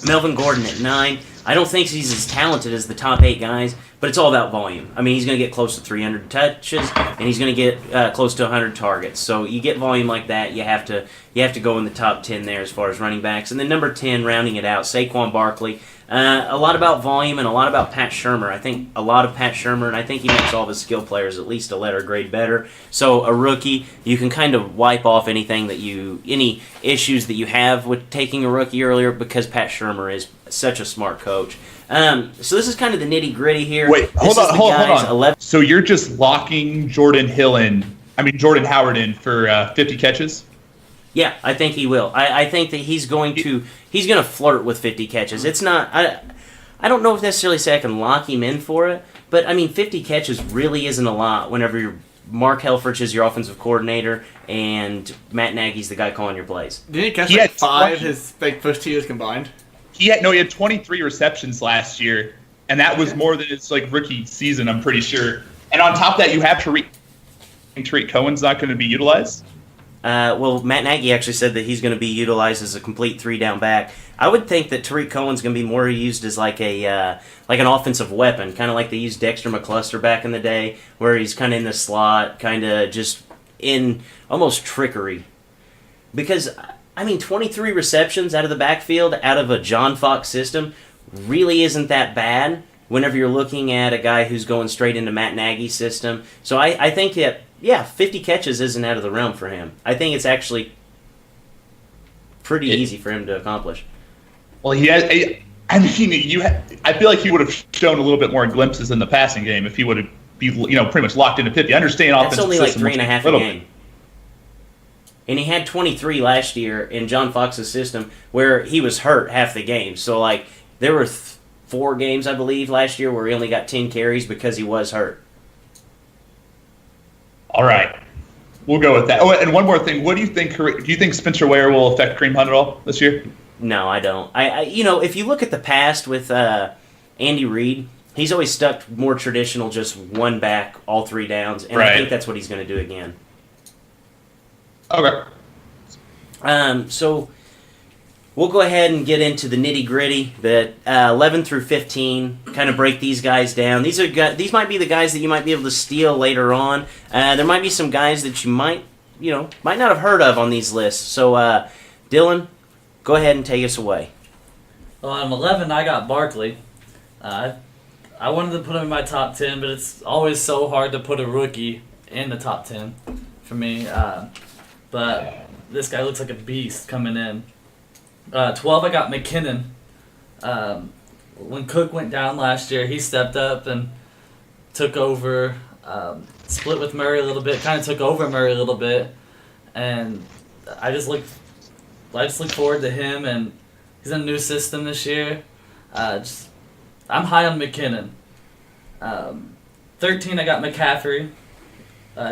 Melvin Gordon at 9. I don't think he's as talented as the top 8 guys, but it's all about volume. I mean, he's going to get close to 300 touches, and he's going to get close to 100 targets. So you get volume like that, you have to go in the top 10 there as far as running backs. And then number 10, rounding it out, Saquon Barkley. A lot about volume and a lot about Pat Shurmur. I think a lot of Pat Shurmur, and I think he makes all of his skill players at least a letter grade better. So a rookie, you can kind of wipe off any issues that you have with taking a rookie earlier because Pat Shurmur is such a smart coach. So this is kind of the nitty gritty here. Wait, hold on. 11. So you're just locking Jordan Howard in for 50 catches? Yeah, I think he will. I think that he's going to flirt with 50 catches. It's not. I don't know if necessarily say I can lock him in for it, but I mean 50 catches really isn't a lot whenever Mark Helfrich is your offensive coordinator and Matt Nagy's the guy calling your plays. Didn't he catch 5 his first 2 years combined? He had 23 receptions last year, and that was more than his rookie season, I'm pretty sure. And on top of that, you have Tariq Cohen's not going to be utilized. Well, Matt Nagy actually said that he's going to be utilized as a complete 3-down back. I would think that Tariq Cohen's going to be more used as like an offensive weapon, kind of like they used Dexter McCluster back in the day, where he's kind of in the slot, kind of just in almost trickery. Because 23 receptions out of the backfield, out of a John Fox system, really isn't that bad whenever you're looking at a guy who's going straight into Matt Nagy's system. So I think that, 50 catches isn't out of the realm for him. I think it's actually pretty easy for him to accomplish. Well, he has. I feel like he would have shown a little bit more glimpses in the passing game if he would have be pretty much locked into 50. I understand That's offensive only like system 3.5 a game. And he had 23 last year in John Fox's system where he was hurt half the game. So, there were 4 games, I believe, last year where he only got 10 carries because he was hurt. All right. We'll go with that. Oh, and one more thing. What do you think? Do you think Spencer Ware will affect Kareem Hunt at all this year? No, I don't. If you look at the past with Andy Reid, he's always stuck more traditional, just one back, all 3 downs. And I think that's what he's going to do again. Okay. So we'll go ahead and get into the nitty gritty. The 11 through 15, kind of break these guys down. These might be the guys that you might be able to steal later on. There might be some guys that you might not have heard of on these lists. So Dylan, go ahead and take us away. Well, I'm 11. I got Barkley. I wanted to put him in my top 10, but it's always so hard to put a rookie in the top 10 for me. But this guy looks like a beast coming in. 12, I got McKinnon. When Cook went down last year, he stepped up and took over, split with Murray a little bit, kind of took over Murray a little bit, and I just look forward to him, and he's in a new system this year. I'm high on McKinnon. 13, I got McCaffrey.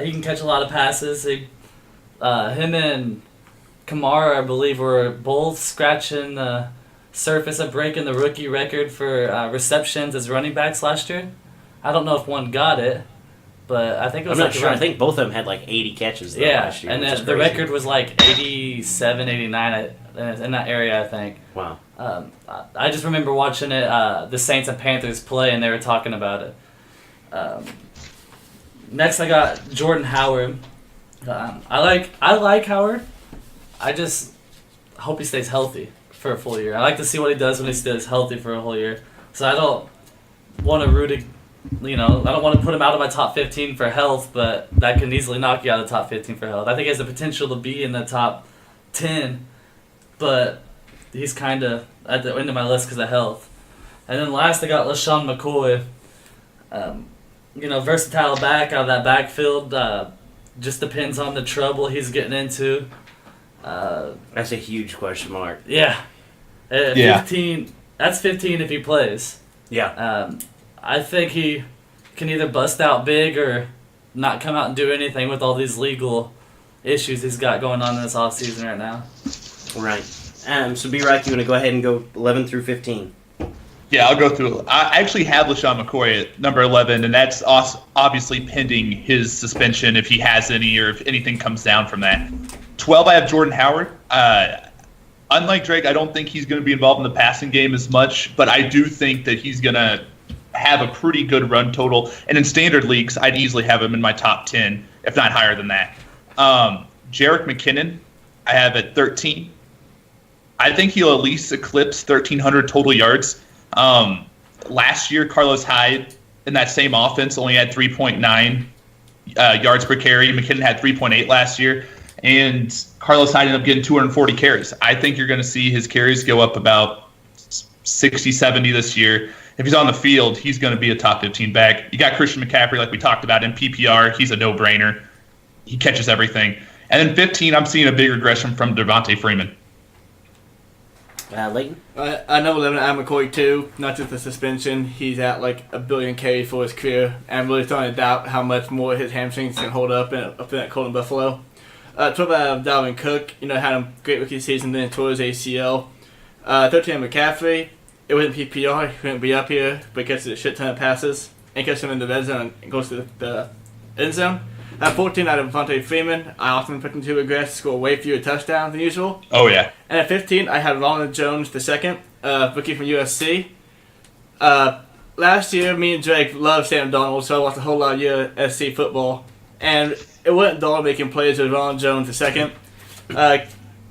He can catch a lot of passes. Him and Kamara, I believe, were both scratching the surface of breaking the rookie record for receptions as running backs last year. I don't know if one got it, but I think it was I'm not sure. I think both of them had 80 catches last year. And the record was 87, 89 in that area, I think. Wow. I just remember watching it, the Saints and Panthers play, and they were talking about it. Next, I got Jordan Howard. I like Howard. I just hope he stays healthy for a full year. I like to see what he does when he stays healthy for a whole year. So I don't want to I don't want to put him out of my top 15 for health, but that can easily knock you out of the top 15 for health. I think he has the potential to be in the top 10, but he's kind of at the end of my list because of health. And then last, I got LaShawn McCoy. Versatile back out of that backfield. Just depends on the trouble he's getting into. That's a huge question mark. Yeah. 15. That's 15 if he plays. Yeah. I think he can either bust out big or not come out and do anything with all these legal issues he's got going on in this offseason right now. Right. So B-Rock, you want to go ahead and go 11 through 15? Yeah, I'll go through. I actually have LaShawn McCoy at number 11, and that's obviously pending his suspension if he has any or if anything comes down from that. 12, I have Jordan Howard. Unlike Drake, I don't think he's going to be involved in the passing game as much, but I do think that he's going to have a pretty good run total. And in standard leagues, I'd easily have him in my top 10, if not higher than that. Jerick McKinnon, I have at 13. I think he'll at least eclipse 1,300 total yards. Last year, Carlos Hyde in that same offense only had 3.9 yards per carry. McKinnon had 3.8 last year, and Carlos Hyde ended up getting 240 carries. I think you're going to see his carries go up about 60, 70 this year. If he's on the field, he's going to be a top 15 back. You got Christian McCaffrey, like we talked about, in PPR. He's a no-brainer. He catches everything. And then 15, I'm seeing a big regression from Devontae Freeman. Leighton? I know 11, I have McCoy too. Not just the suspension. He's at like a billion carries for his career. And I'm really starting to doubt how much more his hamstrings can hold up in that cold in Buffalo. 12, I have Dalvin Cook. Had a great rookie season, then tore his ACL. 13, McCaffrey. It wasn't PPR. He couldn't be up here, but catches a shit ton of passes. And catches him in the red zone and goes to the end zone. At 14, I have Devontae Freeman. I often put him to regress, score way fewer touchdowns than usual. Oh, yeah. And at 15, I had Ronald Jones II, rookie from USC. Last year, me and Drake loved Sam Donald, so I watched a whole lot of USC football. And it wasn't Donald making plays, it was Ronald Jones II.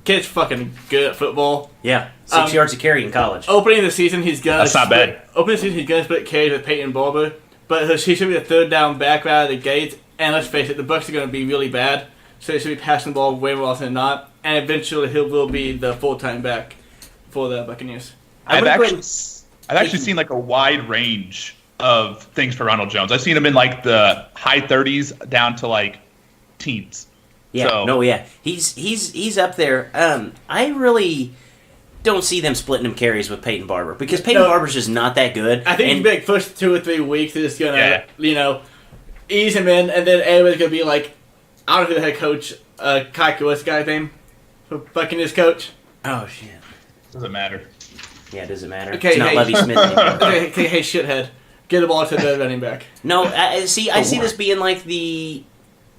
Kid's fucking good at football. Yeah, 6 yards a carry in college. Opening the season, he's gonna. That's not bad. Opening the season, he's gonna split carries with Peyton Barber, but he should be the third down back right out of the gate. And let's face it, the Bucs are gonna be really bad, so they should be passing the ball way more often than not. And eventually, he will be the full-time back for the Buccaneers. I've actually seen like a wide range of things for Ronald Jones. I've seen him in like the high 30s down to like teens. Yeah, So, he's up there. I really don't see them splitting him carries with Peyton Barber because Peyton Barber's just not that good. I think the first 2 or 3 weeks is gonna, ease him in, and then everybody's gonna be like, I don't know who the head coach, Kai what's the guy's name? Buccaneers coach. Oh shit. Doesn't matter. Yeah, does it matter? Okay, it's not hey. Lovie Smith anymore. Okay, hey, shithead. Get the ball to the running back. No, I see this being like the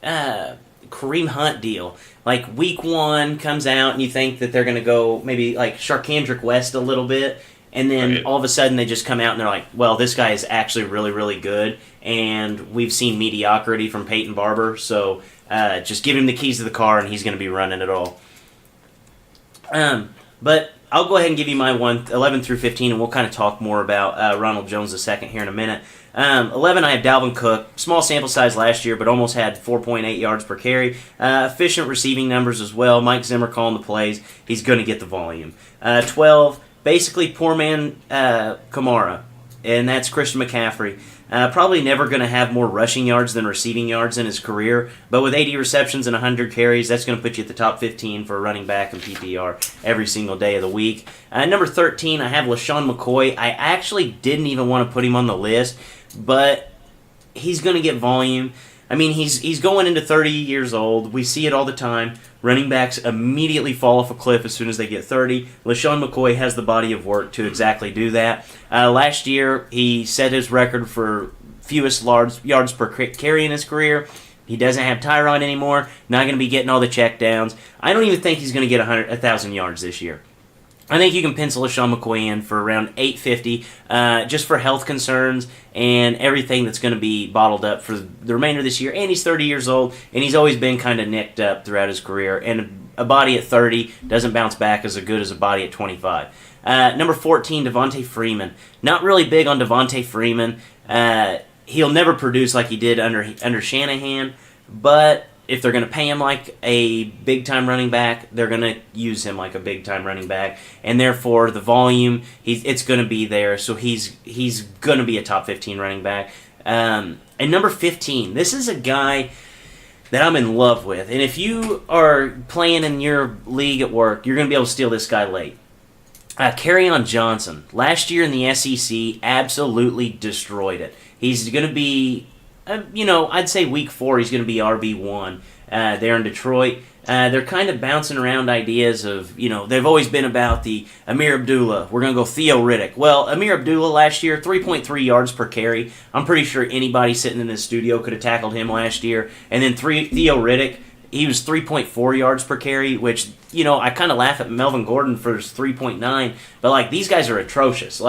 Kareem Hunt deal. Like week 1 comes out and you think that they're going to go maybe like Sharkandrick West a little bit, and then all of a sudden they just come out and they're like, well, this guy is actually really, really good, and we've seen mediocrity from Peyton Barber, so just give him the keys to the car and he's going to be running it all. But I'll go ahead and give you my 11 through 15, and we'll kind of talk more about Ronald Jones II here in a minute. 11, I have Dalvin Cook. Small sample size last year, but almost had 4.8 yards per carry. Efficient receiving numbers as well. Mike Zimmer calling the plays. He's going to get the volume. 12, basically poor man Kamara, and that's Christian McCaffrey. Probably never going to have more rushing yards than receiving yards in his career, but with 80 receptions and 100 carries, that's going to put you at the top 15 for a running back in PPR every single day of the week. Number 13, I have LaShawn McCoy. I actually didn't even want to put him on the list, but he's going to get volume. I mean, he's going into 30 years old. We see it all the time. Running backs immediately fall off a cliff as soon as they get 30. LaShawn McCoy has the body of work to exactly do that. Last year, he set his record for fewest yards per carry in his career. He doesn't have Tyrod anymore. Not going to be getting all the checkdowns. I don't even think he's going to get 1,000 yards this year. I think you can pencil LaShawn McCoy in for around 850, just for health concerns and everything that's going to be bottled up for the remainder of this year. And he's 30 years old, and he's always been kind of nicked up throughout his career. And a body at 30 doesn't bounce back as good as a body at 25. Number 14, Devontae Freeman. Not really big on Devontae Freeman. He'll never produce like he did under Shanahan, but if they're going to pay him like a big-time running back, they're going to use him like a big-time running back, and therefore the volume, it's going to be there, so he's going to be a top 15 running back. And number 15, this is a guy that I'm in love with, and if you are playing in your league at work, you're going to be able to steal this guy late. Kerryon Johnson, last year in the SEC, absolutely destroyed it. He's going to be, I'd say week 4, he's going to be RB1 there in Detroit. They're kind of bouncing around ideas of, they've always been about the Amir Abdullah. We're going to go Theo Riddick. Well, Amir Abdullah last year, 3.3 yards per carry. I'm pretty sure anybody sitting in this studio could have tackled him last year. And then Theo Riddick, he was 3.4 yards per carry, which, I kind of laugh at Melvin Gordon for his 3.9. But, these guys are atrocious.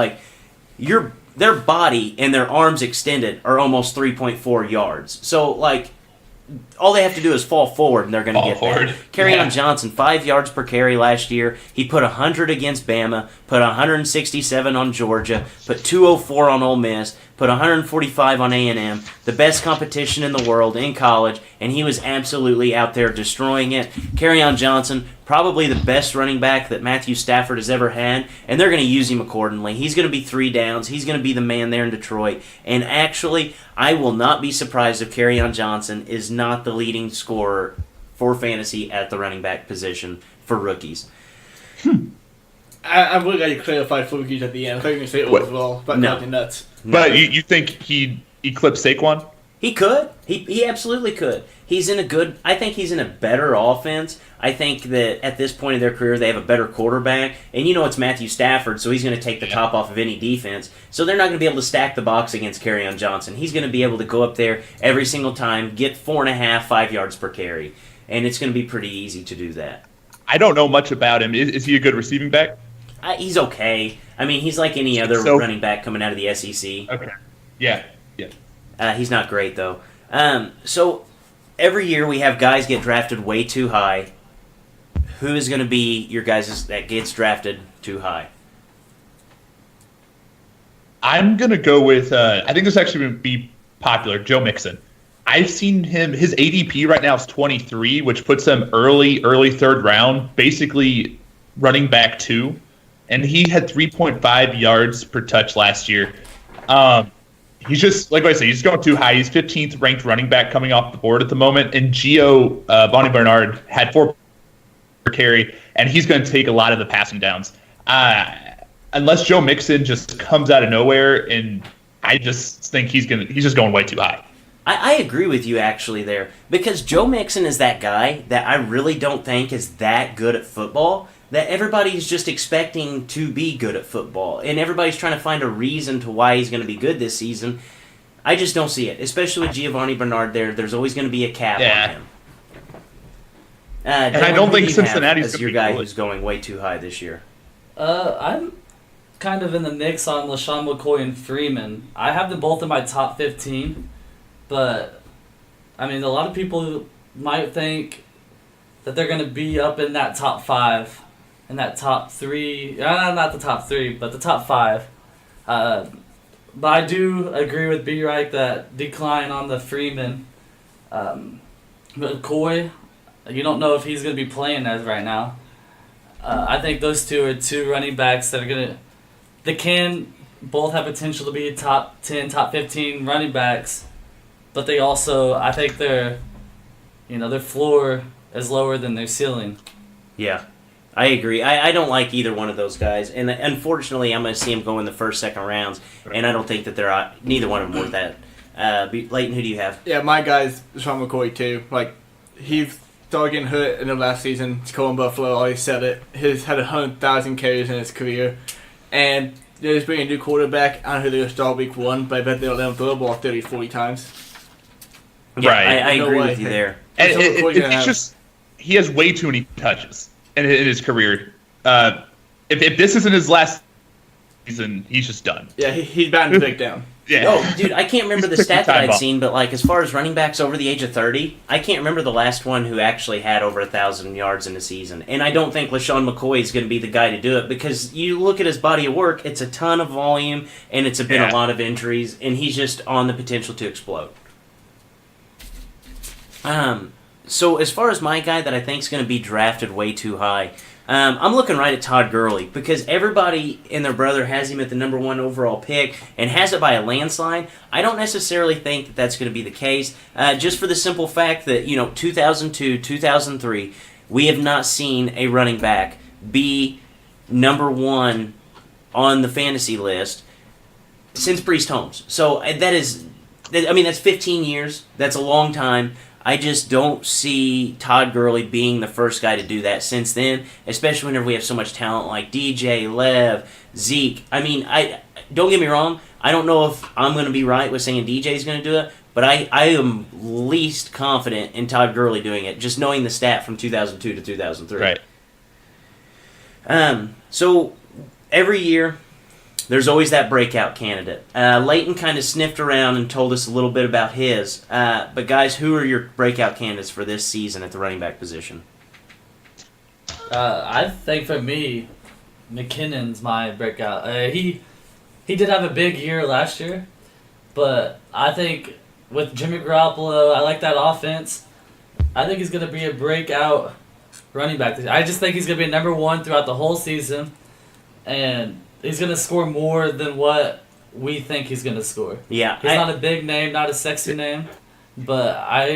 Their body and their arms extended are almost 3.4 yards. So, all they have to do is fall forward and they're going to get there. Kerryon Johnson, 5 yards per carry last year. He put 100 against Bama, put 167 on Georgia, put 204 on Ole Miss, put 145 on A&M, the best competition in the world in college, and he was absolutely out there destroying it. Kerryon Johnson, probably the best running back that Matthew Stafford has ever had, and they're going to use him accordingly. He's going to be 3 downs. He's going to be the man there in Detroit. And actually, I will not be surprised if Kerryon Johnson is not the leading scorer for fantasy at the running back position for rookies. I'm really glad you clarified for rookies at the end. I thought you were going to say it as well, but nothing nuts. But you think he'd eclipse Saquon? He could. He absolutely could. I think he's in a better offense. I think that at this point in their career, they have a better quarterback. And it's Matthew Stafford, so he's going to take the top off of any defense. So they're not going to be able to stack the box against Kerryon Johnson. He's going to be able to go up there every single time, get 4.5, 5 yards per carry. And it's going to be pretty easy to do that. I don't know much about him. Is he a good receiving back? He's okay. I mean, he's like any other running back coming out of the SEC. Okay. Yeah. He's not great, though. So every year we have guys get drafted way too high. Who is going to be your guys that gets drafted too high? I'm going to go with, I think this actually would be popular, Joe Mixon. I've seen him, his ADP right now is 23, which puts him early third round, basically running back 2. And he had 3.5 yards per touch last year. He's just, like I said, he's going too high. He's 15th ranked running back coming off the board at the moment. And Gio Bonnie Bernard had 4 per carry, and he's going to take a lot of the passing downs. Unless Joe Mixon just comes out of nowhere, and I just think he's just going way too high. I agree with you actually there, because Joe Mixon is that guy that I really don't think is that good at football, that everybody's just expecting to be good at football, and everybody's trying to find a reason to why he's going to be good this season. I just don't see it, especially with Giovanni Bernard there. There's always going to be a cap on him. And I don't think Cincinnati's your guy who's going way too high this year. I'm kind of in the mix on LaShawn McCoy and Freeman. I have them both in my top 15, but I mean, a lot of people might think that they're going to be up in that top 5, in that top 3. Not the top 3, but the top 5. But I do agree with B. Reich that decline on the Freeman. McCoy, you don't know if he's going to be playing as right now. I think those two are 2 running backs that can both have potential to be top 10, top 15 running backs, but they also, I think their floor is lower than their ceiling. Yeah, I agree. I don't like either one of those guys, and unfortunately, I'm going to see them go in the first, second rounds, and I don't think that neither one of them worth that. Leighton, who do you have? Yeah, my guy's Sean McCoy too. He started getting hurt in the last season. He's calling Buffalo. Always said it. He's had 100,000 carries in his career, and they're just bringing a new quarterback. I don't know who they're going to start week 1, but I bet they'll let him throw the ball 30, 40 times. Yeah, right. I agree with you there. And it's just, he has way too many touches in his career. If this isn't his last season, he's just done. Yeah, he's bound to break down. Yeah. Oh, dude, I can't remember the He's stat that time I'd bomb. seen, but like as far as running backs over the age of 30, I can't remember the last one who actually had over 1,000 yards in a season. And I don't think LaShawn McCoy is going to be the guy to do it because you look at his body of work, it's a ton of volume, and it's been Yeah. a lot of injuries, and he's just on the potential to explode. So as far as my guy that I think is going to be drafted way too high, I'm looking right at Todd Gurley because everybody and their brother has him at the number 1 overall pick and has it by a landslide. I don't necessarily think that that's going to be the case, just for the simple fact that 2002, 2003, we have not seen a running back be number 1 on the fantasy list since Priest Holmes. So that's 15 years. That's a long time. I just don't see Todd Gurley being the first guy to do that since then, especially whenever we have so much talent like DJ, Lev, Zeke. I don't get me wrong. I don't know if I'm going to be right with saying DJ's going to do it, but I am least confident in Todd Gurley doing it, just knowing the stat from 2002 to 2003. Right. So every year, there's always that breakout candidate. Leighton kind of sniffed around and told us a little bit about his. But guys, who are your breakout candidates for this season at the running back position? I think for me, McKinnon's my breakout. He did have a big year last year, but I think with Jimmy Garoppolo, I like that offense. I think he's going to be a breakout running back. I just think he's going to be number 1 throughout the whole season, and he's going to score more than what we think he's going to score. Yeah. He's not a big name, not a sexy name, but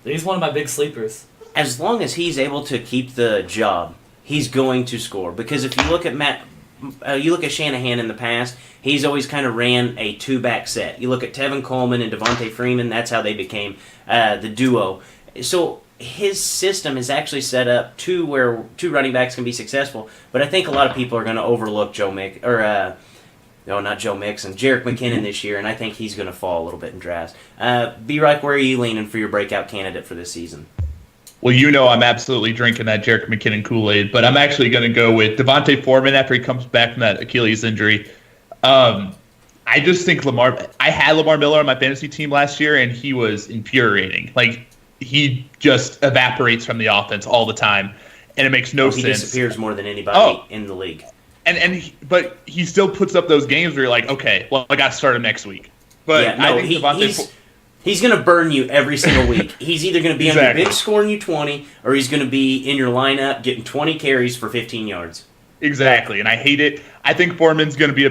he's one of my big sleepers. As long as he's able to keep the job, he's going to score. Because if you look at Shanahan in the past, he's always kind of ran a 2-back set. You look at Tevin Coleman and Devontae Freeman, that's how they became the duo. So his system is actually set up to where 2 running backs can be successful, but I think a lot of people are going to overlook Jarek McKinnon this year, and I think he's going to fall a little bit in drafts. B-Reich, where are you leaning for your breakout candidate for this season? Well, I'm absolutely drinking that Jarek McKinnon Kool-Aid, but I'm actually going to go with Devontae Foreman after he comes back from that Achilles injury. I just think I had Lamar Miller on my fantasy team last year, and he was infuriating. Like, he just evaporates from the offense all the time, and it makes no sense. He disappears more than anybody in the league. But he still puts up those games where you're like, okay, well, I got to start him next week. But I think he's going to burn you every single week. He's either going to be on your big scoring you 20, or he's going to be in your lineup getting 20 carries for 15 yards. Exactly, and I hate it. I think Foreman's going to be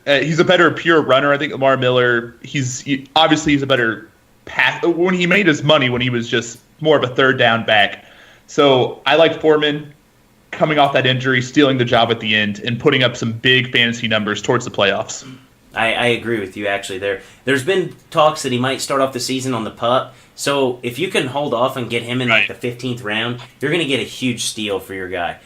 he's a better pure runner. I think Lamar Miller, he's a better pass. When he made his money, when he was just more of a third down back. So I like Foreman coming off that injury, stealing the job at the end, and putting up some big fantasy numbers towards the playoffs. I agree with you, actually. There's been talks that he might start off the season on the pup. So if you can hold off and get him in like the 15th round, you're going to get a huge steal for your guy.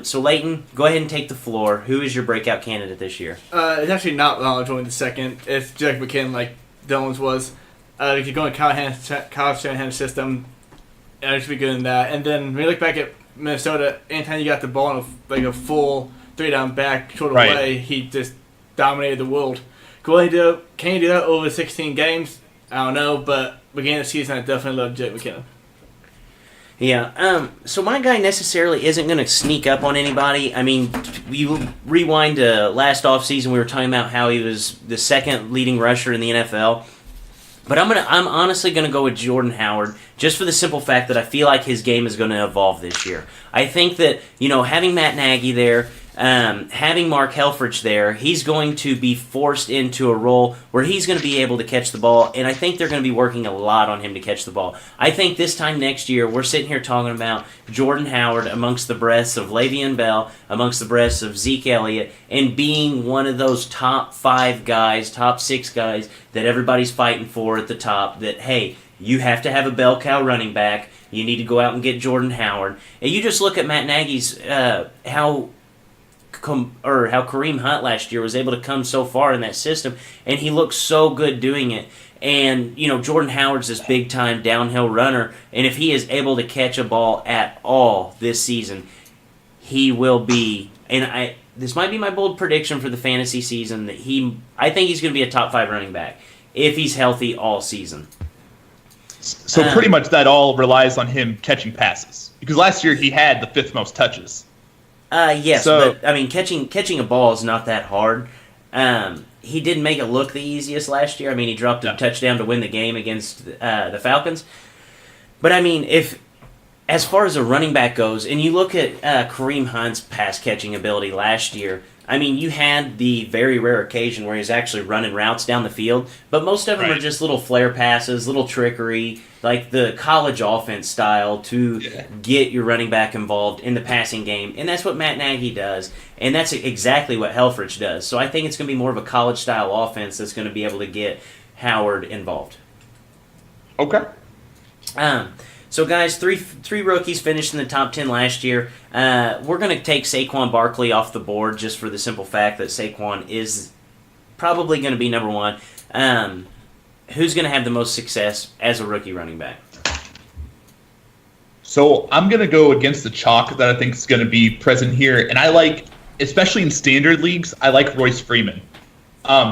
So Leighton, go ahead and take the floor. Who is your breakout candidate this year? It's actually not Ronald joining the second. It's Jarek McKinnon like Dylan's was. If you're going to Kyle Shanahan's system, it should be good in that. And then when you look back at Minnesota, anytime you got the ball in a full 3-down back short away, he just dominated the world. Can he do that over 16 games? I don't know, but beginning of the season, I definitely love Jarek McKinnon. Yeah, so my guy necessarily isn't going to sneak up on anybody. I mean, you rewind to last offseason, we were talking about how he was the second leading rusher in the NFL. But I'm honestly going to go with Jordan Howard just for the simple fact that I feel like his game is going to evolve this year. I think that, having Matt Nagy there, having Mark Helfrich there, he's going to be forced into a role where he's going to be able to catch the ball, and I think they're going to be working a lot on him to catch the ball. I think this time next year, we're sitting here talking about Jordan Howard amongst the breasts of Le'Veon Bell, amongst the breasts of Zeke Elliott, and being one of those top 5 guys, top 6 guys that everybody's fighting for at the top, that, hey, you have to have a bell cow running back, you need to go out and get Jordan Howard. And you just look at Matt Nagy's, how Kareem Hunt last year was able to come so far in that system, and he looked so good doing it. And, Jordan Howard's this big-time downhill runner, and if he is able to catch a ball at all this season, he will be, and this might be my bold prediction for the fantasy season that I think he's going to be a top 5 running back if he's healthy all season. So pretty much that all relies on him catching passes, because last year he had the 5th most touches. Yes, but I mean catching a ball is not that hard. He didn't make it look the easiest last year. I mean, he dropped a touchdown to win the game against the Falcons. But I mean, as far as a running back goes, and you look at Kareem Hunt's pass catching ability last year, I mean, you had the very rare occasion where he's actually running routes down the field, but most of them are just little flare passes, little trickery, like the college offense style to get your running back involved in the passing game, and that's what Matt Nagy does, and that's exactly what Helfrich does. So I think it's going to be more of a college-style offense that's going to be able to get Howard involved. Okay. So, guys, three rookies finished in the top 10 last year. We're going to take Saquon Barkley off the board just for the simple fact that Saquon is probably going to be number 1. Who's going to have the most success as a rookie running back? So I'm going to go against the chalk that I think is going to be present here. And I like, especially in standard leagues, I like Royce Freeman.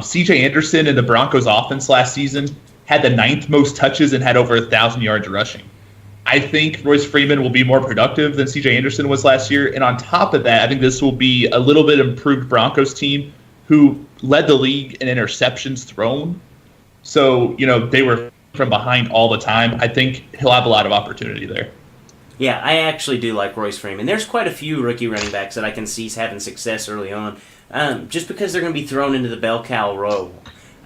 C.J. Anderson in the Broncos offense last season had the 9th most touches and had over 1,000 yards rushing. I think Royce Freeman will be more productive than C.J. Anderson was last year. And on top of that, I think this will be a little bit improved Broncos team who led the league in interceptions thrown. So, they were from behind all the time. I think he'll have a lot of opportunity there. Yeah, I actually do like Royce Freeman. There's quite a few rookie running backs that I can see having success early on, just because they're going to be thrown into the bell cow role.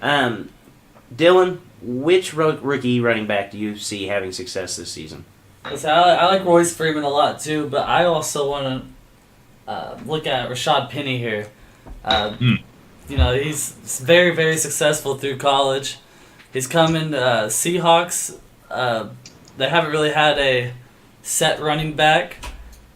Dylan, which rookie running back do you see having success this season? So I like Royce Freeman a lot too, but I also want to look at Rashad Penny here. He's very, very successful through college. He's coming Seahawks. They haven't really had a set running back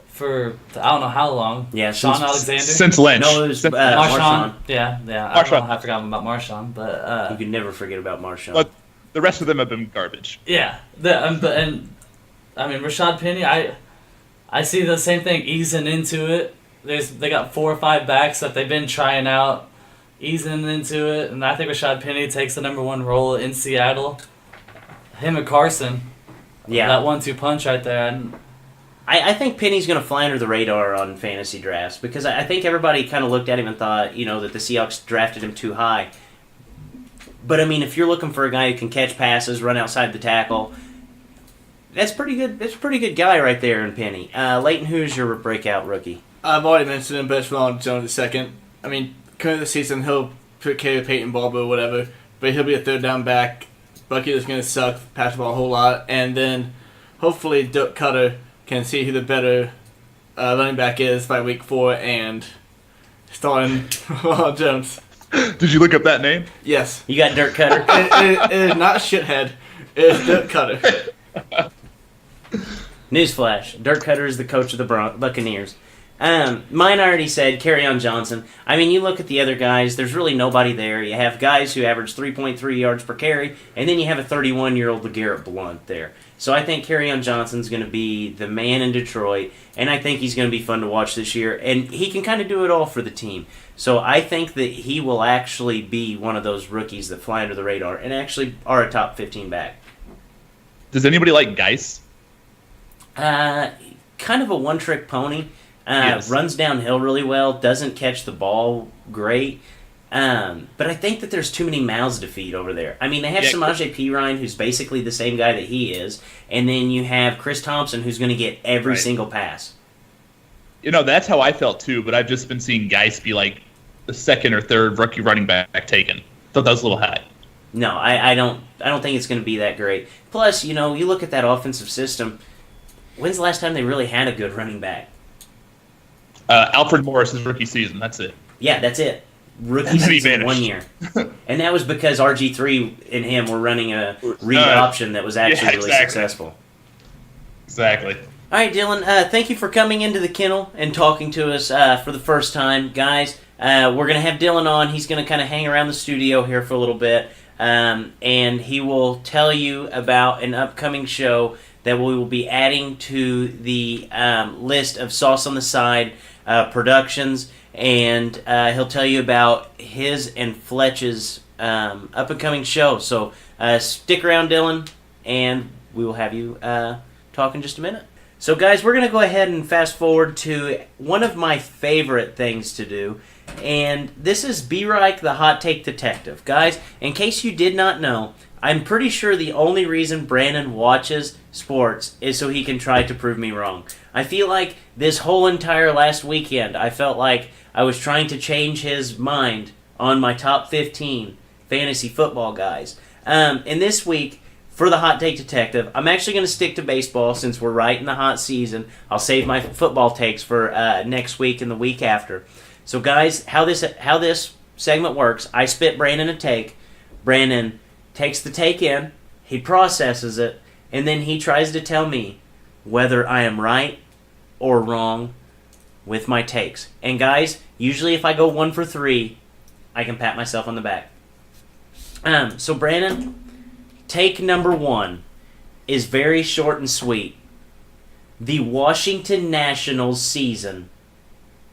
for I don't know how long. Yeah, Sean Alexander. Since Lynch. No, it was Marshawn. Yeah. Marshawn. I forgot about Marshawn, but you can never forget about Marshawn. But the rest of them have been garbage. Yeah, I mean Rashad Penny. I see the same thing easing into it. They got 4 or 5 backs that they've been trying out, easing into it, and I think Rashad Penny takes the number 1 role in Seattle. Him and Carson. Yeah, that 1-2 punch right there. I think Penny's going to fly under the radar on fantasy drafts because I think everybody kind of looked at him and thought, that the Seahawks drafted him too high. But, I mean, if you're looking for a guy who can catch passes, run outside the tackle, that's pretty good. That's a pretty good guy right there in Penny. Leighton, who's your breakout rookie? I've already mentioned him, but it's Ronald Jones II. I mean, current of the season, he'll carry Peyton Barber or whatever, but he'll be a 3rd down back. Bucky is going to suck, pass the ball a whole lot, and then hopefully Dirk Cutter can see who the better running back is by week 4 and starting Ronald Jones. Did you look up that name? Oh, Yes. You got Dirk Cutter? It is not Shithead. It is Dirk Cutter. Newsflash: Dirk Cutter is the coach of the Buccaneers. Mine already said Kerryon Johnson. I mean, you look at the other guys, there's really nobody there. You have guys who average 3.3 yards per carry, and then you have a 31-year-old LeGarrette Blount there. So I think Kerryon Johnson's going to be the man in Detroit, and I think he's going to be fun to watch this year. And he can kind of do it all for the team. So I think that he will actually be one of those rookies that fly under the radar and actually are a top 15 back. Does anybody like Geis? Kind of a one-trick pony. Yes. Runs downhill really well, doesn't catch the ball great. But I think that there's too many mouths to feed over there. I mean, they have Samaje Perine, who's basically the same guy that he is, and then you have Chris Thompson, who's going to get every single pass. That's how I felt too, but I've just been seeing Geis be like the 2nd or 3rd rookie running back taken. Thought that was a little high. No, I don't think it's going to be that great. Plus, you look at that offensive system. When's the last time they really had a good running back? Alfred Morris's rookie season. That's it. Yeah, that's it. Rookie season 1 year. And that was because RG3 and him were running a read option that was actually really successful. Exactly. All right, Dylan, thank you for coming into the kennel and talking to us for the first time. Guys, we're going to have Dylan on. He's going to kind of hang around the studio here for a little bit, and he will tell you about an upcoming show that we will be adding to the list of Sauce on the Side Productions, and he'll tell you about his and Fletch's up-and-coming show. So stick around, Dylan, and we will have you talk in just a minute. So, guys, we're going to go ahead and fast forward to one of my favorite things to do, and this is Be Reich, the Hot Take Detective. Guys, in case you did not know, I'm pretty sure the only reason Brandon watches sports is so he can try to prove me wrong. I feel like this whole entire last weekend, I felt like I was trying to change his mind on my top 15 fantasy football guys. And this week, for the Hot Take Detective, I'm actually going to stick to baseball since we're right in the hot season. I'll save my football takes for next week and the week after. So, guys, how this segment works, I spit Brandon a take. Brandon takes the take in, he processes it, and then he tries to tell me whether I am right or wrong with my takes. And, guys, usually if I go 1 for 3, I can pat myself on the back. So, Brandon, take number 1 is very short and sweet. The Washington Nationals season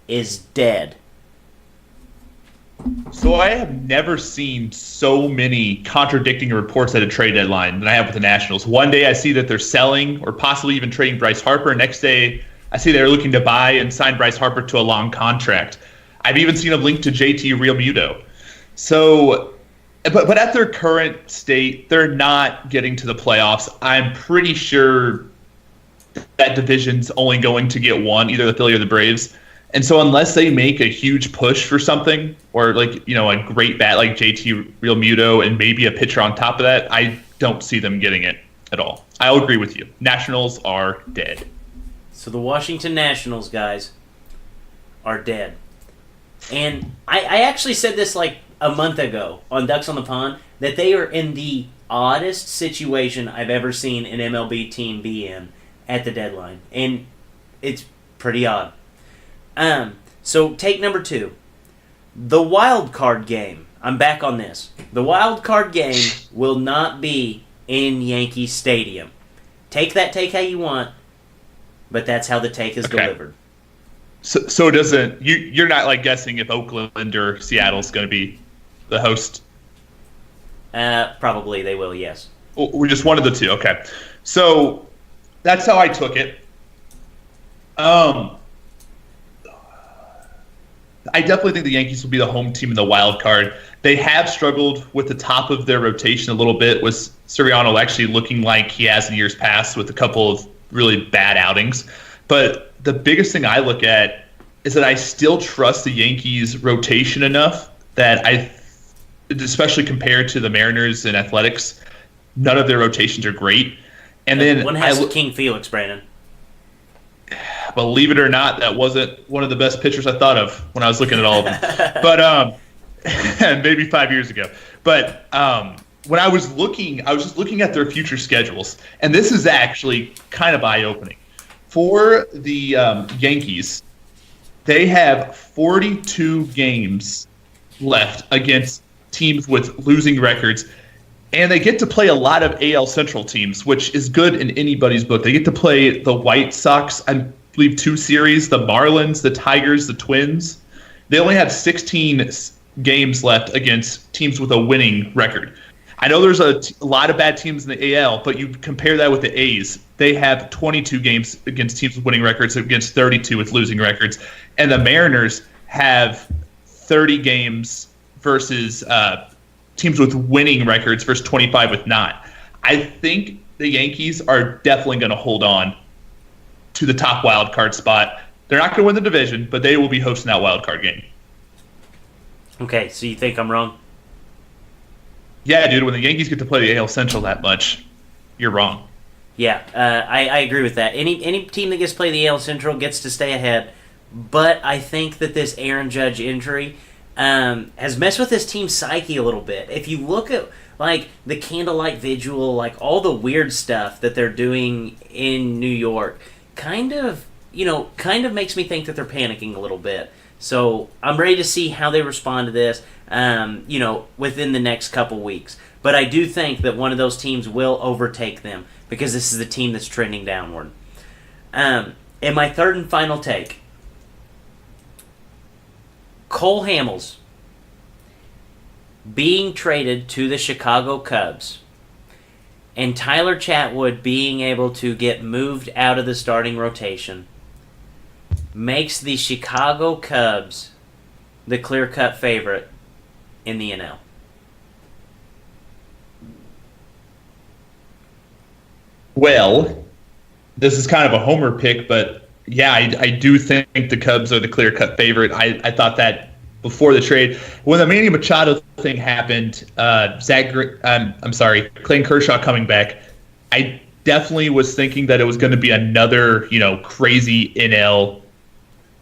is dead. So I have never seen so many contradicting reports at a trade deadline than I have with the Nationals. One day I see that they're selling or possibly even trading Bryce Harper. Next day I see they're looking to buy and sign Bryce Harper to a long contract. I've even seen a link to JT Realmuto. So, but at their current state, they're not getting to the playoffs. I'm pretty sure that division's only going to get one, either the Philly or the Braves. And so unless they make a huge push for something, or like, a great bat like JT Realmuto and maybe a pitcher on top of that, I don't see them getting it at all. I'll agree with you. Nationals are dead. So the Washington Nationals, guys, are dead. And I actually said this like a month ago on Ducks on the Pond, that they are in the oddest situation I've ever seen an MLB team be in at the deadline. And it's pretty odd. So take number 2. The wild card game. I'm back on this. The wild card game will not be in Yankee Stadium. Take that take how you want, but that's how the take is delivered. So it doesn't. You're not like guessing if Oakland or Seattle's going to be the host. Probably they will. Yes. We're just one of the two. Okay. So that's how I took it. I definitely think the Yankees will be the home team in the wild card. They have struggled with the top of their rotation a little bit, with Sirianni actually looking like he has in years past with a couple of really bad outings. But the biggest thing I look at is that I still trust the Yankees' rotation enough that especially compared to the Mariners and Athletics, none of their rotations are great. And then one has King Felix, Brandon. Believe it or not, that wasn't one of the best pitchers I thought of when I was looking at all of them. But maybe 5 years ago. But when I was just looking at their future schedules, and this is actually kind of eye-opening. For the Yankees, they have 42 games left against teams with losing records, and they get to play a lot of AL Central teams, which is good in anybody's book. They get to play the White Sox, I believe 2 series, the Marlins, the Tigers, the Twins. They only have 16 games left against teams with a winning record. I know there's a lot of bad teams in the AL, but you compare that with the A's. They have 22 games against teams with winning records against 32 with losing records. And the Mariners have 30 games versus teams with winning records versus 25 with not. I think the Yankees are definitely going to hold on to the top wild card spot. They're not going to win the division, but they will be hosting that wild card game. Okay, so you think I'm wrong? Yeah, dude, when the Yankees get to play the AL Central that much, you're wrong. Yeah, I agree with that. Any team that gets to play the AL Central gets to stay ahead, but I think that this Aaron Judge injury has messed with this team's psyche a little bit. If you look at like the candlelight vigil, like all the weird stuff that they're doing in New York, kind of makes me think that they're panicking a little bit. So I'm ready to see how they respond to this, within the next couple weeks. But I do think that one of those teams will overtake them because this is the team that's trending downward. And my third and final take. Cole Hamels being traded to the Chicago Cubs and Tyler Chatwood being able to get moved out of the starting rotation makes the Chicago Cubs the clear-cut favorite in the NL. Well, this is kind of a homer pick, but yeah, I do think the Cubs are the clear-cut favorite. I thought that before the trade. When the Manny Machado thing happened, Clayton Kershaw coming back, I definitely was thinking that it was going to be another, crazy NL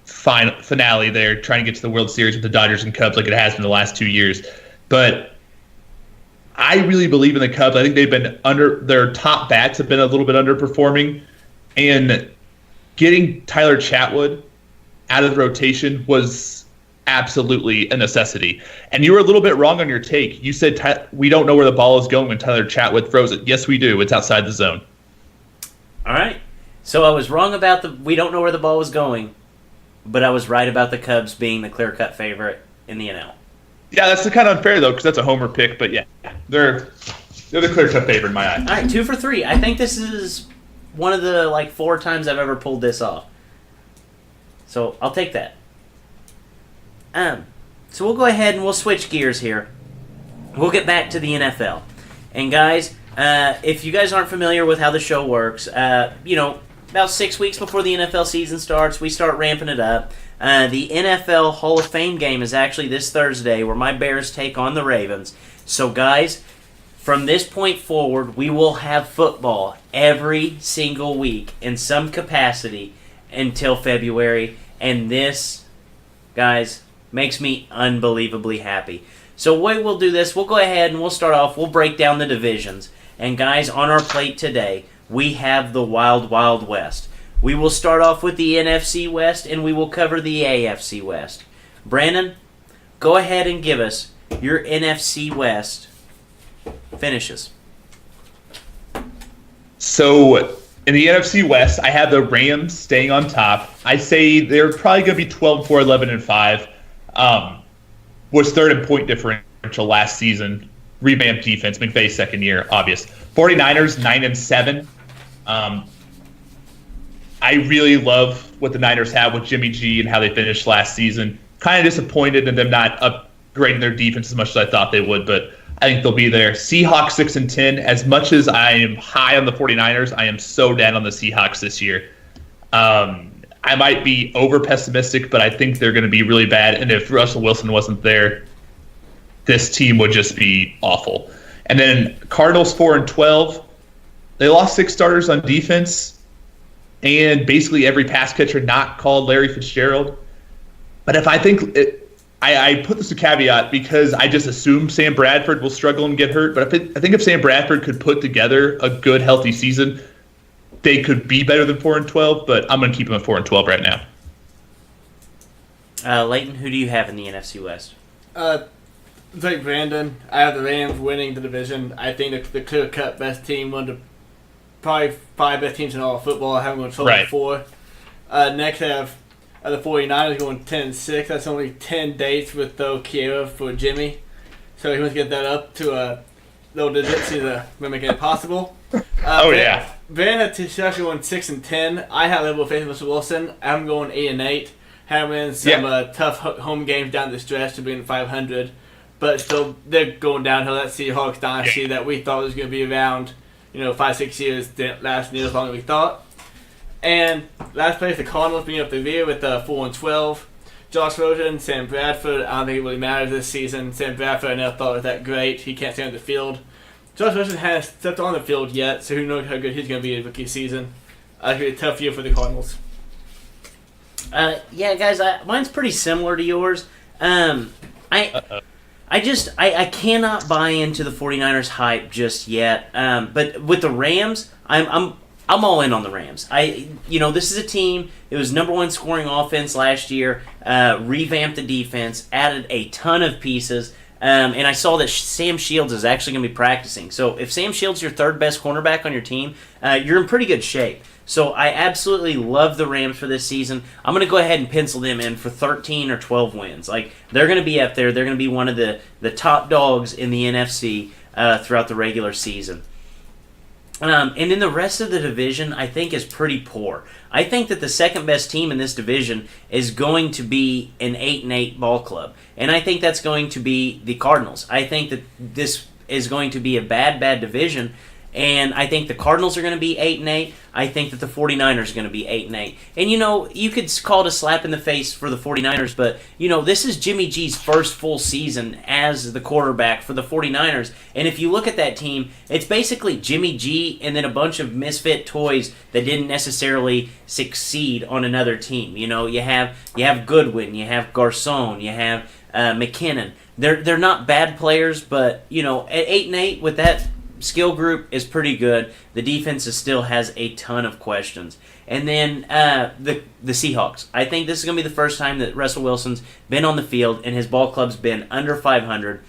finale there, trying to get to the World Series with the Dodgers and Cubs like it has been the last 2 years. But I really believe in the Cubs. I think they've been their top bats have been a little bit underperforming, and getting Tyler Chatwood out of the rotation was absolutely a necessity. And you were a little bit wrong on your take. You said we don't know where the ball is going when Tyler Chatwood throws it. Yes, we do. It's outside the zone. All right. So I was wrong about we don't know where the ball was going, but I was right about the Cubs being the clear-cut favorite in the NL. Yeah, that's kind of unfair, though, because that's a homer pick. But, yeah, they're the clear-cut favorite in my eye. All right, 2 for 3. I think this is one of the, 4 times I've ever pulled this off. So I'll take that. So we'll go ahead and we'll switch gears here. We'll get back to the NFL. And, guys, if you guys aren't familiar with how the show works, about 6 weeks before the NFL season starts, we start ramping it up. The NFL Hall of Fame game is actually this Thursday, where my Bears take on the Ravens. So, guys, from this point forward, we will have football every single week in some capacity until February. And this, guys, makes me unbelievably happy. So, the way we'll do this, we'll go ahead and we'll start off. We'll break down the divisions. And, guys, on our plate today, we have the Wild Wild West. We will start off with the NFC West, and we will cover the AFC West. Brandon, go ahead and give us your NFC West finishes. So, in the NFC West, I have the Rams staying on top. I say they're probably going to be 12-4, 11-5. Was third in point differential last season. Revamped defense, McVay's second year, obvious. 49ers, 9-7. I really love what the Niners have with Jimmy G and how they finished last season. Kind of disappointed in them not upgrading their defense as much as I thought they would, but I think they'll be there. Seahawks 6-10. As much as I am high on the 49ers, I am so down on the Seahawks this year. I might be over pessimistic, but I think they're going to be really bad. And if Russell Wilson wasn't there, this team would just be awful. And then Cardinals 4-12. They lost 6 starters on defense, and basically every pass catcher not called Larry Fitzgerald. But if I think I put this a caveat because I just assume Sam Bradford will struggle and get hurt. But I think if Sam Bradford could put together a good, healthy season, they could be better than 4-12. But I'm going to keep them at 4-12 right now. Leighton, who do you have in the NFC West? Like Brandon, I have the Rams winning the division. I think the clear-cut best team, one of the probably 5 best teams in all of football. I have them going 12-4. Next, I have the 49ers going 10-6. That's only 10 dates with Kiera for Jimmy. So he wants to get that up to double digits to make it possible. Yeah. Brandon Tishashi going 6-10. I have a little faith in Mr. Wilson. I'm going 8-8. Having some tough home games down the stretch to being 500. But still, they're going downhill. That Seahawks dynasty that we thought was going to be around, 5-6 years didn't last near as long as we thought. And last place, the Cardinals being up the rear with 4-12. Josh Rosen, Sam Bradford. I don't think it really matters this season. Sam Bradford, I never thought was that great. He can't stay on the field. Josh Rosen hasn't stepped on the field yet, so who knows how good he's going to be in his rookie season. It's going to be a tough year for the Cardinals. Yeah, guys, mine's pretty similar to yours. I cannot buy into the 49ers hype just yet. But with the Rams, I'm all in on the Rams. This is a team. It was number 1 scoring offense last year. Revamped the defense, added a ton of pieces. And I saw that Sam Shields is actually going to be practicing. So if Sam Shields is your third best cornerback on your team, you're in pretty good shape. So I absolutely love the Rams for this season. I'm going to go ahead and pencil them in for 13 or 12 wins. Like, they're going to be up there. They're going to be one of the top dogs in the NFC throughout the regular season. And then the rest of the division, I think, is pretty poor. I think that the second best team in this division is going to be an 8-8 ball club. And I think that's going to be the Cardinals. I think that this is going to be a bad division. And I think the Cardinals are going to be 8-8. I think that the 49ers are going to be 8-8. And, you could call it a slap in the face for the 49ers, but, this is Jimmy G's first full season as the quarterback for the 49ers. And if you look at that team, it's basically Jimmy G and then a bunch of misfit toys that didn't necessarily succeed on another team. You have Goodwin, you have Garcon, you have McKinnon. They're not bad players, but, at 8-8 with that skill group is pretty good. The defense still has a ton of questions. And then the Seahawks. I think this is going to be the first time that Russell Wilson's been on the field and his ball club's been under 500.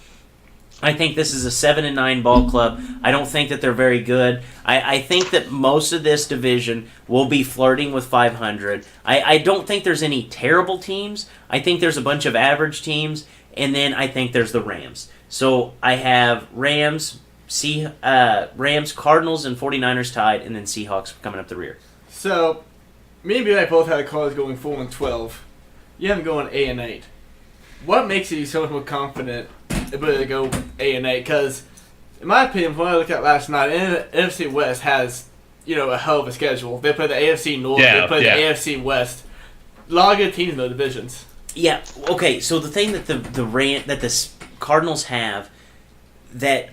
I think this is a 7-9 ball club. I don't think that they're very good. I think that most of this division will be flirting with 500. I don't think there's any terrible teams. I think there's a bunch of average teams. And then I think there's the Rams. So I have Rams, Cardinals, and 49ers tied, and then Seahawks coming up the rear. So, me and B.I. both had the Cardinals going 4-12. You have them going 8-8. What makes you so much more confident ability to go 8-8? Because, in my opinion, from what I looked at last night, NFC West has a hell of a schedule. They play the AFC North, they play the AFC West. A lot of good teams in those divisions. Yeah. Okay. So the thing that the Cardinals have that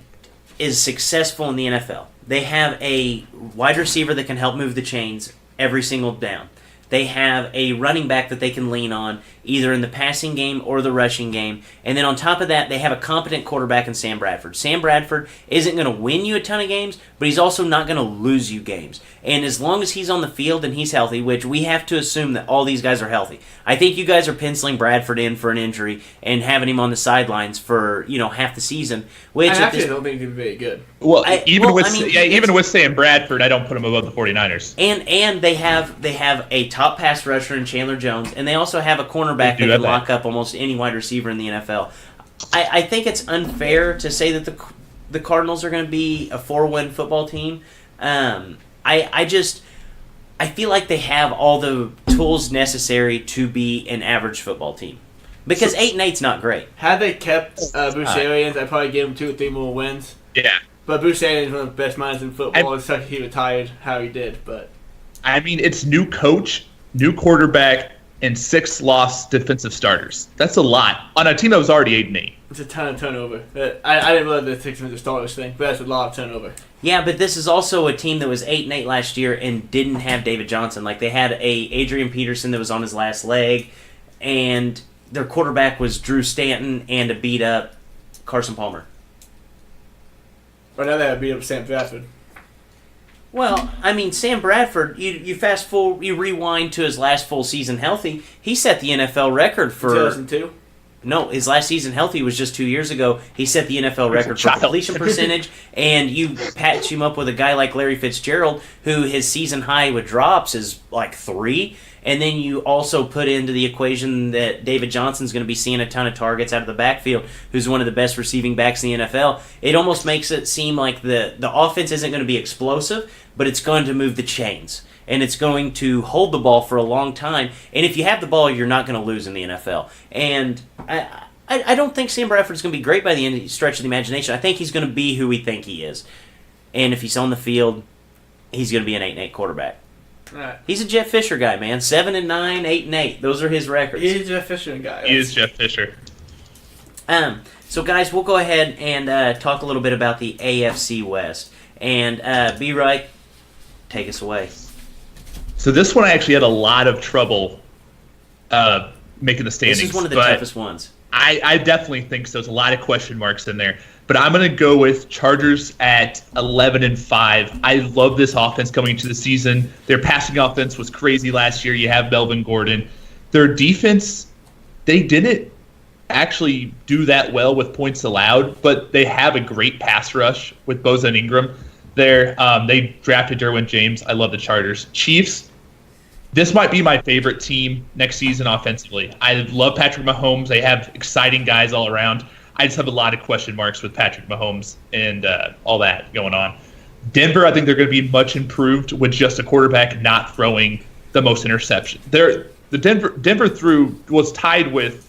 is successful in the NFL. They have a wide receiver that can help move the chains every single down. They have a running back that they can lean on, either in the passing game or the rushing game. And then on top of that, they have a competent quarterback in Sam Bradford. Sam Bradford isn't going to win you a ton of games, but he's also not going to lose you games. And as long as he's on the field and he's healthy, which we have to assume that all these guys are healthy. I think you guys are penciling Bradford in for an injury and having him on the sidelines for, half the season. Which I actually don't think he'd be very good. Well, even with Sam Bradford, I don't put him above the 49ers. And they have a top pass rusher in Chandler Jones, and they also have a cornerback that can lock up almost any wide receiver in the NFL. I think it's unfair to say that the Cardinals are going to be a 4-win football team. I feel like they have all the tools necessary to be an average football team. Because 8-8's not great. Had they kept Bruce Arians, I'd probably give him 2 or 3 more wins. Yeah. But Bruce Arians is one of the best minds in football. It's like he retired how he did. But it's new coach, new quarterback, and 6 lost defensive starters. That's a lot on a team that was already 8-8. It's a ton of turnover. I didn't love the 6 defensive starters thing, but that's a lot of turnover. Yeah, but this is also a team that was 8-8 last year and didn't have David Johnson. Like, they had Adrian Peterson that was on his last leg, and their quarterback was Drew Stanton and a beat-up Carson Palmer. Right now they have beat up Sam Bradford. Well, Sam Bradford, you rewind to his last full season healthy, he set the NFL record for 2002? No, his last season healthy was just 2 years ago. He set the NFL record for completion percentage, and you patch him up with a guy like Larry Fitzgerald, who his season high with drops is like 3, and then you also put into the equation that David Johnson's going to be seeing a ton of targets out of the backfield, who's one of the best receiving backs in the NFL. It almost makes it seem like the offense isn't going to be explosive, but it's going to move the chains. And it's going to hold the ball for a long time. And if you have the ball, you're not going to lose in the NFL. And I don't think Sam Bradford's going to be great by the end stretch of the imagination. I think he's going to be who we think he is. And if he's on the field, he's going to be an 8-8 quarterback. Right. He's a Jeff Fisher guy, man. 7-9, 8-8. Those are his records. He's a Jeff Fisher guy. He is Jeff Fisher. So, guys, we'll go ahead and talk a little bit about the AFC West. And B-Right, take us away. So this one I actually had a lot of trouble making the standings. This is one of the toughest ones. I definitely think so. There's a lot of question marks in there. But I'm going to go with Chargers at 11-5. I love this offense coming into the season. Their passing offense was crazy last year. You have Melvin Gordon. Their defense, they didn't actually do that well with points allowed, but they have a great pass rush with Bosa and Ingram. there. They drafted Derwin James. I love the Chargers. Chiefs. This might be my favorite team next season offensively. I love Patrick Mahomes. They have exciting guys all around. I just have a lot of question marks with Patrick Mahomes and all that going on. Denver, I think they're going to be much improved with just a quarterback not throwing the most interceptions. Denver was tied with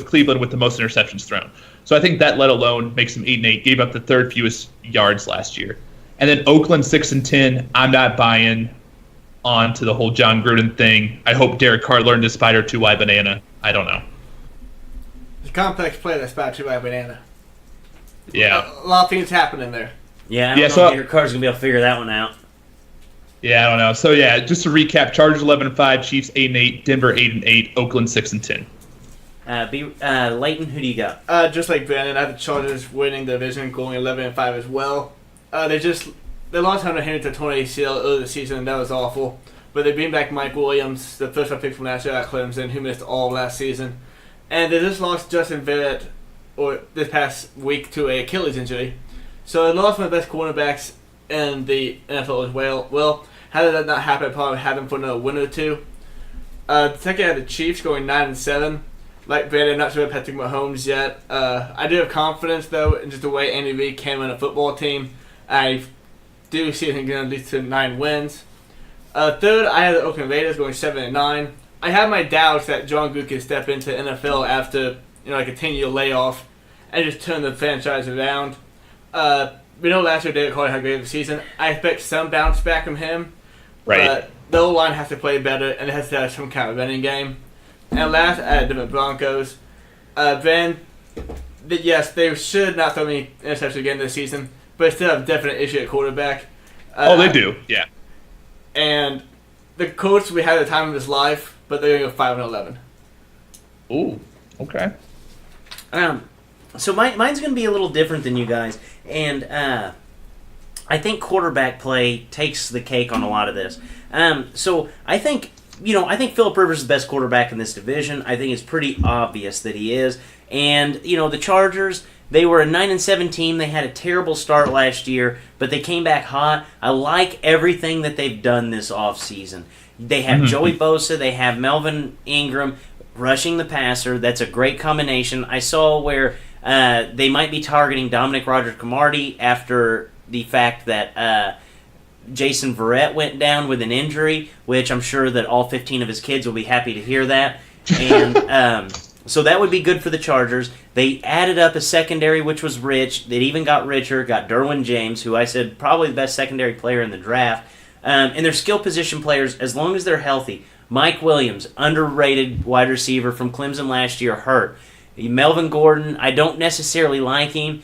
Cleveland with the most interceptions thrown. So I think that, let alone, makes them 8-8. Gave up the third fewest yards last year. And then Oakland 6-10. I'm not buying on to the whole John Gruden thing. I hope Derek Carr learned to spider 2Y banana. I don't know. It's a complex play that spider 2Y banana. Yeah. A lot of things happening there. Yeah, I don't know if Derek Carr's going to be able to figure that one out. Yeah, I don't know. So, yeah, just to recap, Chargers 11-5, Chiefs 8-8, Denver 8-8, Oakland 6-10. Leighton, who do you got? Just like Brandon, I have the Chargers winning the division, going 11-5 as well. They lost Hunter Henry to torn ACL earlier this season, and that was awful. But they bring back Mike Williams, the first round pick from last year at Clemson, who missed all last season. And they just lost Justin Verrett this past week to an Achilles injury. So they lost one of the best cornerbacks in the NFL as well. Well, how did that not happen? I'd probably had them for another win or two. Second, I had the Chiefs going 9-7. Like Brandon, not sure about Patrick Mahomes yet. I do have confidence, though, in just the way Andy Reid can run a football team. I do see him going to lead to 9 wins. Third, I had the Oakland Raiders going 7-9. I have my doubts that John Gruden can step into NFL after like a 10-year layoff and just turn the franchise around. We know last year Derek Carr had a great season. I expect some bounce back from him. Right. But the O-line has to play better, and it has to have some kind of running game. And last, I had the Broncos. Yes, they should not throw any interceptions again this season, but still have a definite issue at quarterback. They do, yeah. And the coach we had at the time of his life, but they're going to go 5-11. Ooh, okay. So mine's going to be a little different than you guys, and I think quarterback play takes the cake on a lot of this. So I think Phillip Rivers is the best quarterback in this division. I think it's pretty obvious that he is. And the Chargers, they were a 9-7 team. They had a terrible start last year, but they came back hot. I like everything that they've done this offseason. They have Joey Bosa. They have Melvin Ingram rushing the passer. That's a great combination. I saw where they might be targeting Dominic Rodgers-Cromartie after the fact that Jason Verrett went down with an injury, which I'm sure that all 15 of his kids will be happy to hear that. And so that would be good for the Chargers. They added up a secondary, which was rich. It even got richer, got Derwin James, who I said probably the best secondary player in the draft. And their skill position players, as long as they're healthy. Mike Williams, underrated wide receiver from Clemson last year, hurt. Melvin Gordon, I don't necessarily like him,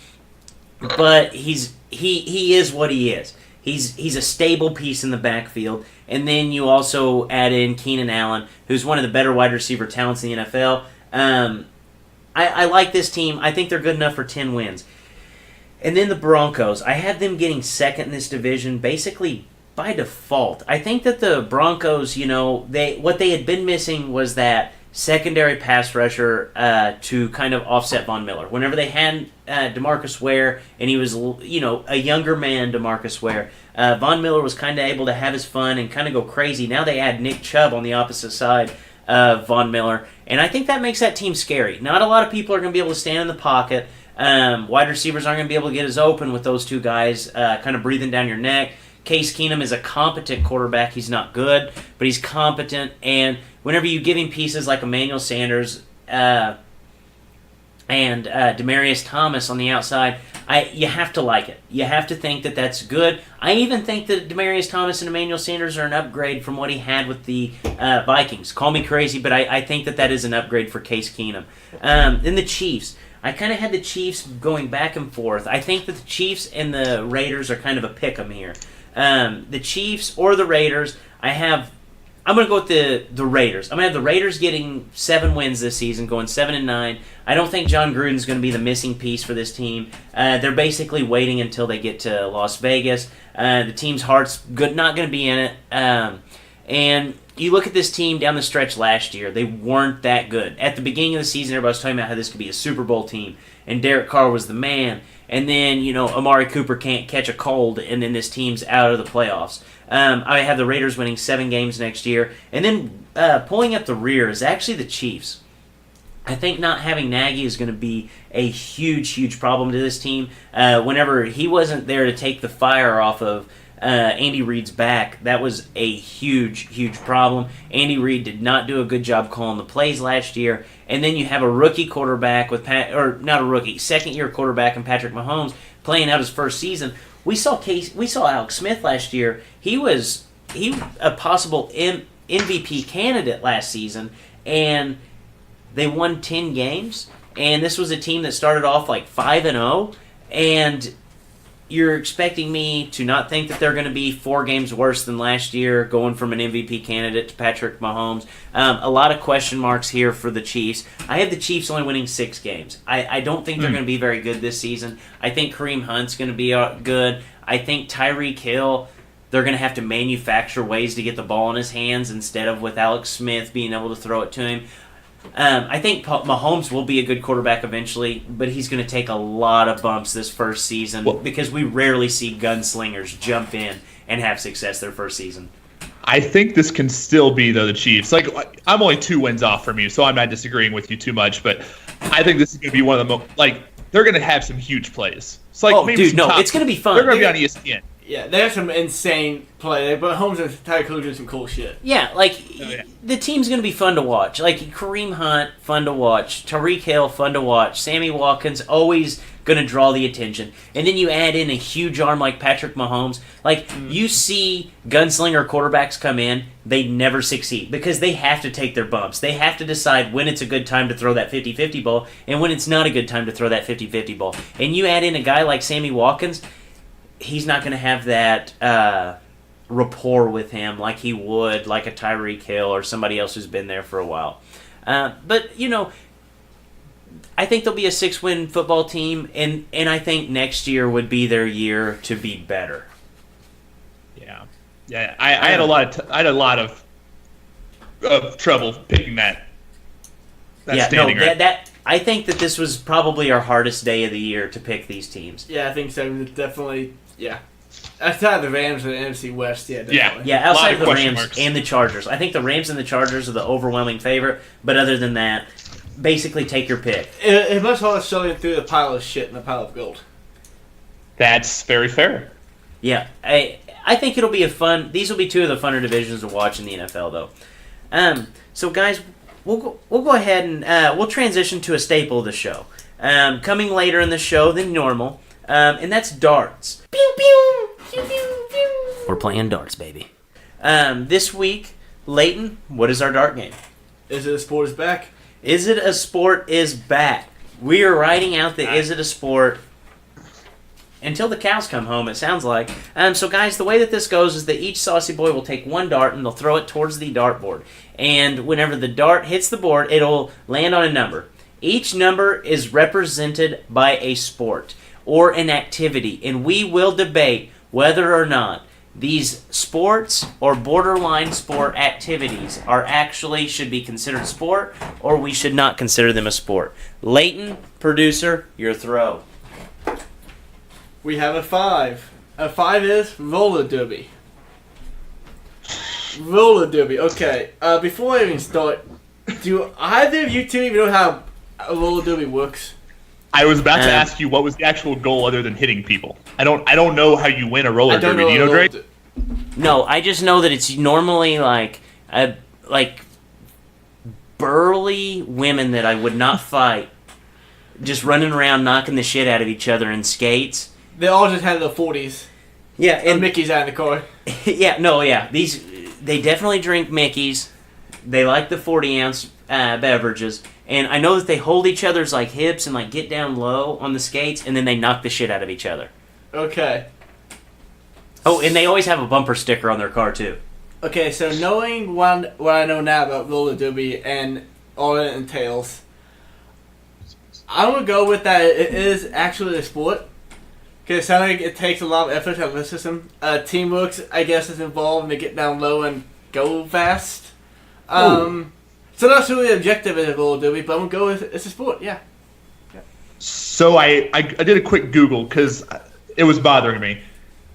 but he is what he is. He's a stable piece in the backfield. And then you also add in Keenan Allen, who's one of the better wide receiver talents in the NFL. I like this team. I think they're good enough for 10 wins. And then the Broncos. I had them getting second in this division basically by default. I think that the Broncos, what they had been missing was that secondary pass rusher to kind of offset Von Miller. Whenever they had DeMarcus Ware, and he was, a younger man, DeMarcus Ware, Von Miller was kind of able to have his fun and kind of go crazy. Now they add Nick Chubb on the opposite side of Von Miller, and I think that makes that team scary. Not a lot of people are going to be able to stand in the pocket. Wide receivers aren't going to be able to get as open with those two guys kind of breathing down your neck. Case Keenum is a competent quarterback. He's not good, but he's competent. And whenever you give him pieces like Emmanuel Sanders and Demaryius Thomas on the outside, you have to like it. You have to think that that's good. I even think that Demaryius Thomas and Emmanuel Sanders are an upgrade from what he had with the Vikings. Call me crazy, but I think that is an upgrade for Case Keenum. Then the Chiefs. I kind of had the Chiefs going back and forth. I think that the Chiefs and the Raiders are kind of a pick-em here. The Chiefs or the Raiders, I'm going to go with the Raiders. I'm going to have the Raiders getting 7 wins this season, going 7-9. I don't think John Gruden's going to be the missing piece for this team. They're basically waiting until they get to Las Vegas. The team's heart's not going to be in it. And you look at this team down the stretch last year, they weren't that good. At the beginning of the season, everybody was talking about how this could be a Super Bowl team, and Derek Carr was the man. and then Amari Cooper can't catch a cold, and then this team's out of the playoffs. I have the Raiders winning 7 games next year, and then pulling up the rear is actually the Chiefs. I think not having Nagy is going to be a huge, huge problem to this team. Whenever he wasn't there to take the fire off of Andy Reid's back, that was a huge, huge problem. Andy Reid did not do a good job calling the plays last year. And then you have a rookie quarterback second-year quarterback in Patrick Mahomes playing out his first season. We saw Alex Smith last year. He was a possible MVP candidate last season, and they won 10 games. And this was a team that started off like 5-0, and you're expecting me to not think that they're going to be 4 games worse than last year, going from an MVP candidate to Patrick Mahomes. A lot of question marks here for the Chiefs. I have the Chiefs only winning 6 games. I don't think they're going to be very good this season. I think Kareem Hunt's going to be good. I think Tyreek Hill, they're going to have to manufacture ways to get the ball in his hands instead of with Alex Smith being able to throw it to him. I think Mahomes will be a good quarterback eventually, but he's going to take a lot of bumps this first season because we rarely see gunslingers jump in and have success their first season. I think this can still be, though, the Chiefs. Like, I'm only 2 wins off from you, so I'm not disagreeing with you too much, but I think this is going to be one of the most, they're going to have some huge plays. It's it's going to be fun. They're going to be on ESPN. Yeah, they have some insane play, but Holmes and Tyreek Hill do some cool shit. Yeah, the team's going to be fun to watch. Like, Kareem Hunt, fun to watch. Tyreek Hill, fun to watch. Sammy Watkins, always going to draw the attention. And then you add in a huge arm like Patrick Mahomes. You see gunslinger quarterbacks come in, they never succeed because they have to take their bumps. They have to decide when it's a good time to throw that 50-50 ball and when it's not a good time to throw that 50-50 ball. And you add in a guy like Sammy Watkins, he's not going to have that rapport with him like he would like a Tyreek Hill or somebody else who's been there for a while. But I think they'll be a 6-win football team, and I think next year would be their year to be better. Yeah. I had a lot of trouble picking that. I think that this was probably our hardest day of the year to pick these teams. Yeah, I think so. Definitely. Yeah. Outside the Rams and the NFC West, yeah, definitely. Yeah, outside of the Rams and the Chargers. I think the Rams and the Chargers are the overwhelming favorite, but other than that, basically take your pick. It must all show through the pile of shit and the pile of gold. That's very fair. Yeah, I think it'll be these will be 2 of the funner divisions to watch in the NFL, though. So, guys, we'll go ahead and we'll transition to a staple of the show. Coming later in the show than normal, and that's darts. Pew, pew, pew, pew, pew. We're playing darts, baby. This week, Leighton, what is our dart game? Is it a sport is back? Is it a sport is back. We are writing out the is it a sport until the cows come home, it sounds like. So, guys, the way that this goes is that each saucy boy will take 1 dart and they'll throw it towards the dartboard. And whenever the dart hits the board, it'll land on a number. Each number is represented by a sport or an activity, and we will debate whether or not these sports or borderline sport activities should be considered sport, or we should not consider them a sport. Leighton, producer, your throw. We have a 5. A 5 is roller derby. Roller derby. Okay. Before I even start, do either of you 2 even know how a roller derby works? I was about to ask you what was the actual goal other than hitting people. I don't know how you win a roller derby. Do you know, Drake? No, I just know that it's normally like burly women that I would not fight, just running around knocking the shit out of each other in skates. They all just had the 40s. Yeah, and Mickey's out in the car. They definitely drink Mickey's. They like the 40-ounce beverages. And I know that they hold each other's hips and get down low on the skates, and then they knock the shit out of each other. Okay. Oh, and they always have a bumper sticker on their car too. Okay, so knowing what I know now about roller derby and all that it entails, I'm gonna go with that. It is actually a sport. Because it sounds like it takes a lot of effort to have a system. Teamwork, I guess, is involved, and they get down low and go fast. So that's really objective as a roller derby, but I'm going to go with it's a sport, yeah. So I did a quick Google because it was bothering me.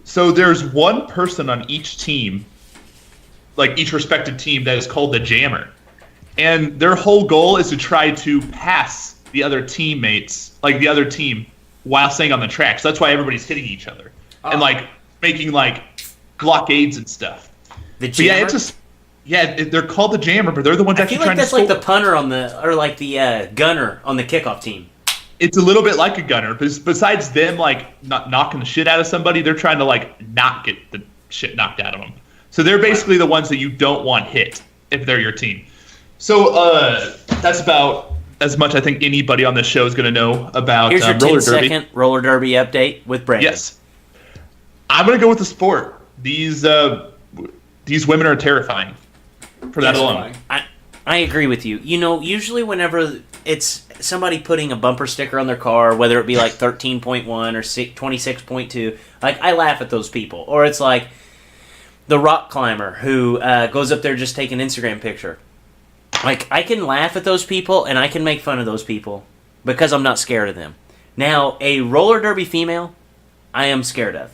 So there's one person on each team, like each respective team, that is called the jammer. And their whole goal is to try to pass the other teammates, like the other team, while staying on the track. So that's why everybody's hitting each other and like making like blockades and stuff. The But jammer? they're called the jammer, but they're the ones I actually feel like trying to that's like score. the punter on the, or like the gunner on the kickoff team. It's a little bit like a gunner, because besides them like not knocking the shit out of somebody, they're trying to like not get the shit knocked out of them. So they're basically the ones that you don't want hit if they're your team. So that's about as much I think anybody on this show is going to know about Here's your roller 10-second derby. roller derby update with Brandon. Yes, I'm going to go with the sport. These women are terrifying for that alone. I agree with you. You know, usually whenever it's somebody putting a bumper sticker on their car, whether it be like 13.1 or 26.2, like I laugh at those people. Or it's like the rock climber who goes up there just take an Instagram picture. Like, I can laugh at those people and I can make fun of those people because I'm not scared of them. Now, a roller derby female, I am scared of.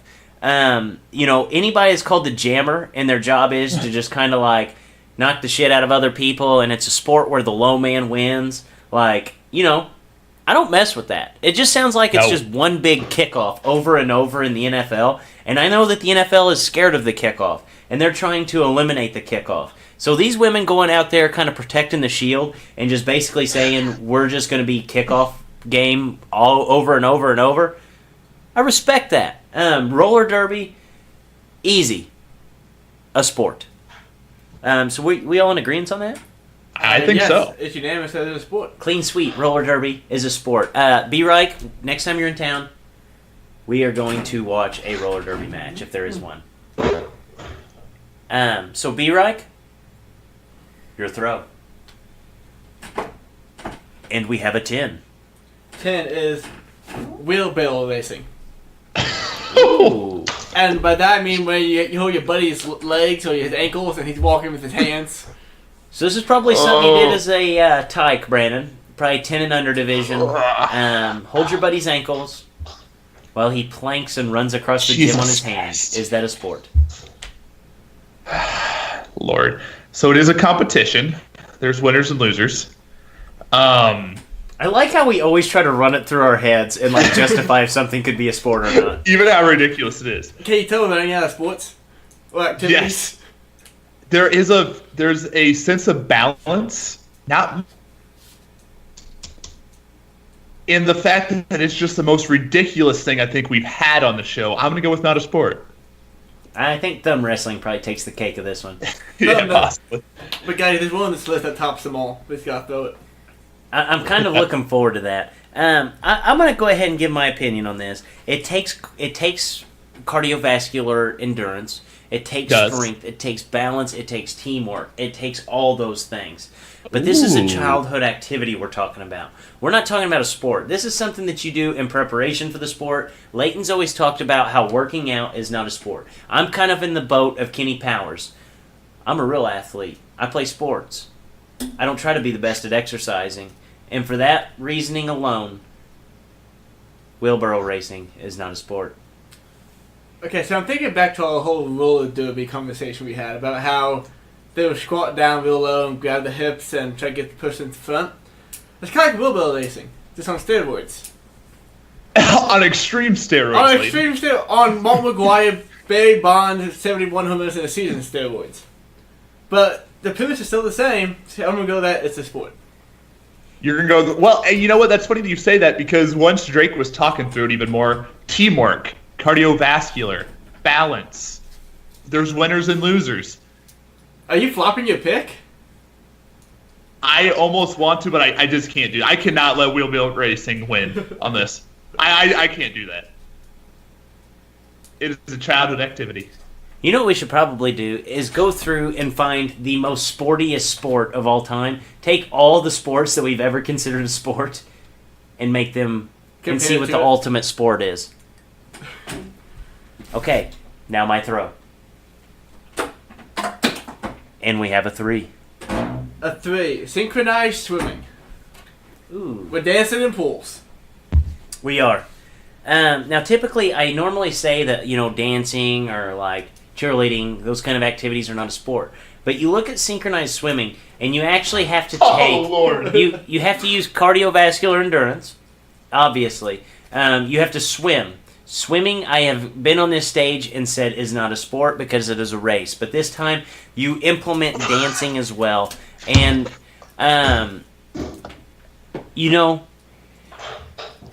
You know, anybody is called the jammer and their job is to just kind of like knock the shit out of other people, and it's a sport where the low man wins. Like, you know, I don't mess with that. It just sounds like it's just one big kickoff over and over in the NFL, and I know that the NFL is scared of the kickoff, and they're trying to eliminate the kickoff. So these women going out there kind of protecting the shield and just basically saying, we're just going to be kickoff game all over and over and over, I respect that. Roller derby, easy. A sport. So we all in agreement on that? I think so. It's unanimous that it's a sport. Clean sweep, roller derby is a sport. B. Reich, next time you're in town, we are going to watch a roller derby match, if there is one. So B. Reich, your throw. And we have a 10. 10 is wheelbarrow racing. Ooh. And by that I mean when you hold your buddy's legs or his ankles and he's walking with his hands. So this is probably something you did as a tyke, Brandon. Probably 10 and under division. Hold your buddy's ankles while he planks and runs across the gym on his hands. Is that a sport? Lord. So it is a competition. There's winners and losers. I like how we always try to run it through our heads and like justify if something could be a sport or not. Even how ridiculous it is. Can you tell about any other sports or activities? Yes. There's a sense of balance, not in the fact that it's just the most ridiculous thing I think we've had on the show. I'm gonna go with not a sport. I think thumb wrestling probably takes the cake of this one. Yeah, possibly. But guys, there's one on this list that tops them all. We just gotta throw it. I'm kind of looking forward to that. I'm going to go ahead and give my opinion on this. It takes cardiovascular endurance. It takes strength. It takes balance. It takes teamwork. It takes all those things. But this is a childhood activity we're talking about. We're not talking about a sport. This is something that you do in preparation for the sport. Leighton's always talked about how working out is not a sport. I'm kind of in the boat of Kenny Powers. I'm a real athlete. I play sports. I don't try to be the best at exercising. And for that reasoning alone, wheelbarrow racing is not a sport. Okay, so I'm thinking back to our whole roller derby conversation we had about how they would squat down real low and grab the hips and try to get the person in front. It's kind of like wheelbarrow racing, just on steroids. On extreme steroids. On extreme steroids. On Mark McGuire, Barry Bonds, 71 homers in a season steroids. But the premise is still the same, so I'm going to go that it's a sport. You're going to go, well, and you know what? That's funny that you say that because once Drake was talking through it even more, teamwork, cardiovascular, balance, there's winners and losers. Are you flopping your pick? I almost want to, but I just can't do it. I cannot let wheelbarrow racing win on this. I can't do that. It is a childhood activity. You know what we should probably do is go through and find the most sportiest sport of all time. Take all the sports that we've ever considered a sport and make them and see what the ultimate sport is. Okay, now my throw. And we have a 3. A 3. Synchronized swimming. Ooh. We're dancing in pools. We are. Now, typically, I normally say that, dancing or, like, cheerleading, those kind of activities are not a sport. But you look at synchronized swimming, and you actually have to take... Oh, Lord. You have to use cardiovascular endurance, obviously. You have to swim. Swimming, I have been on this stage and said, is not a sport because it is a race. But this time, you implement dancing as well. And,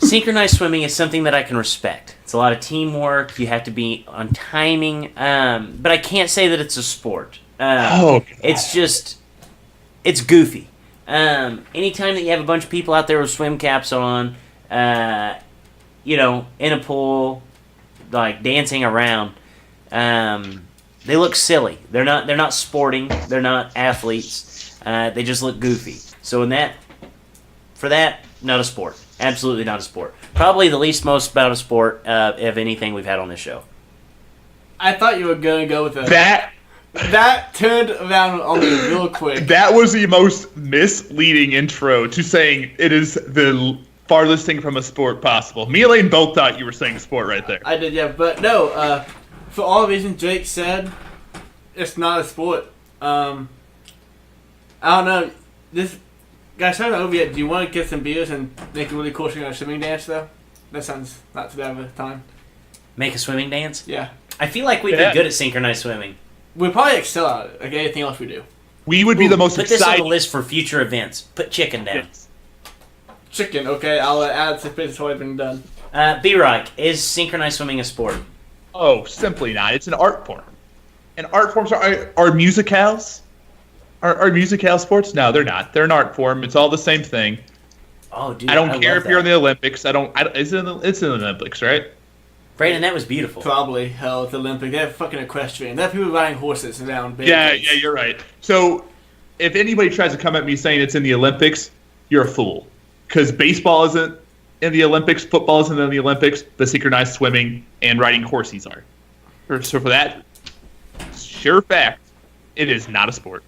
synchronized swimming is something that I can respect. It's a lot of teamwork. You have to be on timing. But I can't say that it's a sport. It's just, it's goofy. Anytime that you have a bunch of people out there with swim caps on, in a pool, like dancing around, they look silly. They're not sporting. They're not athletes. They just look goofy. So for that, not a sport. Absolutely not a sport. Probably the least most about a sport of anything we've had on this show. I thought you were going to go with that turned around on me real quick. That was the most misleading intro to saying it is the farthest thing from a sport possible. Me and Lane both thought you were saying sport right there. I did, yeah, but no. For all the reasons Jake said, it's not a sport. I don't know. This guys, haven't over yet. Do you want to get some beers and make a really cool swimming dance though? That sounds not too bad of a time. Make a swimming dance? Yeah. I feel like we'd be good at synchronized swimming. We'd probably excel at it, like anything else we do. We would be the most Put excited. this on the list for future events. Put chicken down. Yes. Chicken, okay. I'll add to it's already been done. B-Reich, is synchronized swimming a sport? Oh, simply not. It's an art form. And art forms are musicals. Are musicals sports? No, they're not. They're an art form. It's all the same thing. Oh, dude, I don't care if love you're in that. the Olympics. It's in the Olympics, right? Brandon, that was beautiful. Probably. Hell, it's Olympic. They have fucking equestrian. They have people riding horses around. Yeah, you're right. So, if anybody tries to come at me saying it's in the Olympics, you're a fool. Because baseball isn't in the Olympics, football isn't in the Olympics, but synchronized swimming and riding horses are. So for that, sure fact, it is not a sport.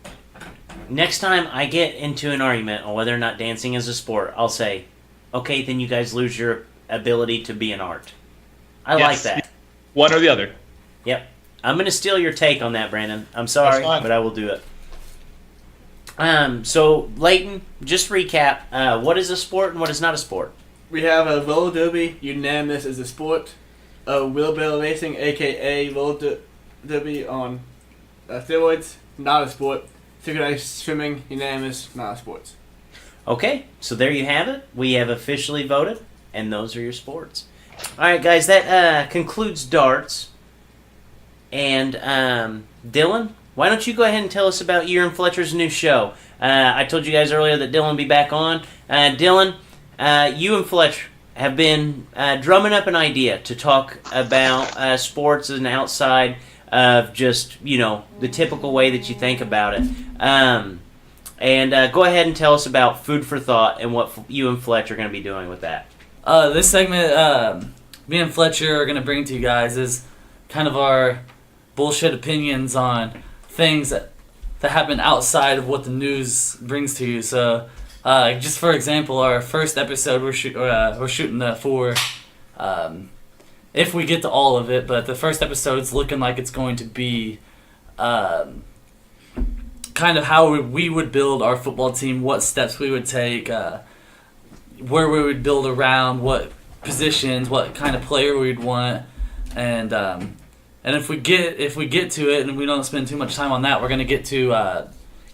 Next time I get into an argument on whether or not dancing is a sport, I'll say, okay, then you guys lose your ability to be an art. I like that. One or the other. Yep. I'm going to steal your take on that, Brandon. I'm sorry, but I will do it. So, Leighton, just recap. What is a sport and what is not a sport? We have a roller derby, unanimous as a sport. A wheelbarrow racing, a.k.a. roller derby on steroids, not a sport. Synchronized swimming, unanimous, not a sport. Okay, so there you have it. We have officially voted, and those are your sports. All right, guys, that concludes darts. And Dylan, why don't you go ahead and tell us about you and Fletcher's new show? I told you guys earlier that Dylan would be back on. Dylan, you and Fletcher have been drumming up an idea to talk about sports and outside of just, the typical way that you think about it. And go ahead and tell us about Food for Thought and what you and Fletcher are going to be doing with that. This segment, me and Fletcher are going to bring to you guys is kind of our bullshit opinions on things that happen outside of what the news brings to you. So, just for example, our first episode we're shooting that for, if we get to all of it, but the first episode's looking like it's going to be kind of how we would build our football team, what steps we would take, where we would build around, what positions, what kind of player we'd want, and if we get to it and we don't spend too much time on that, we're gonna get to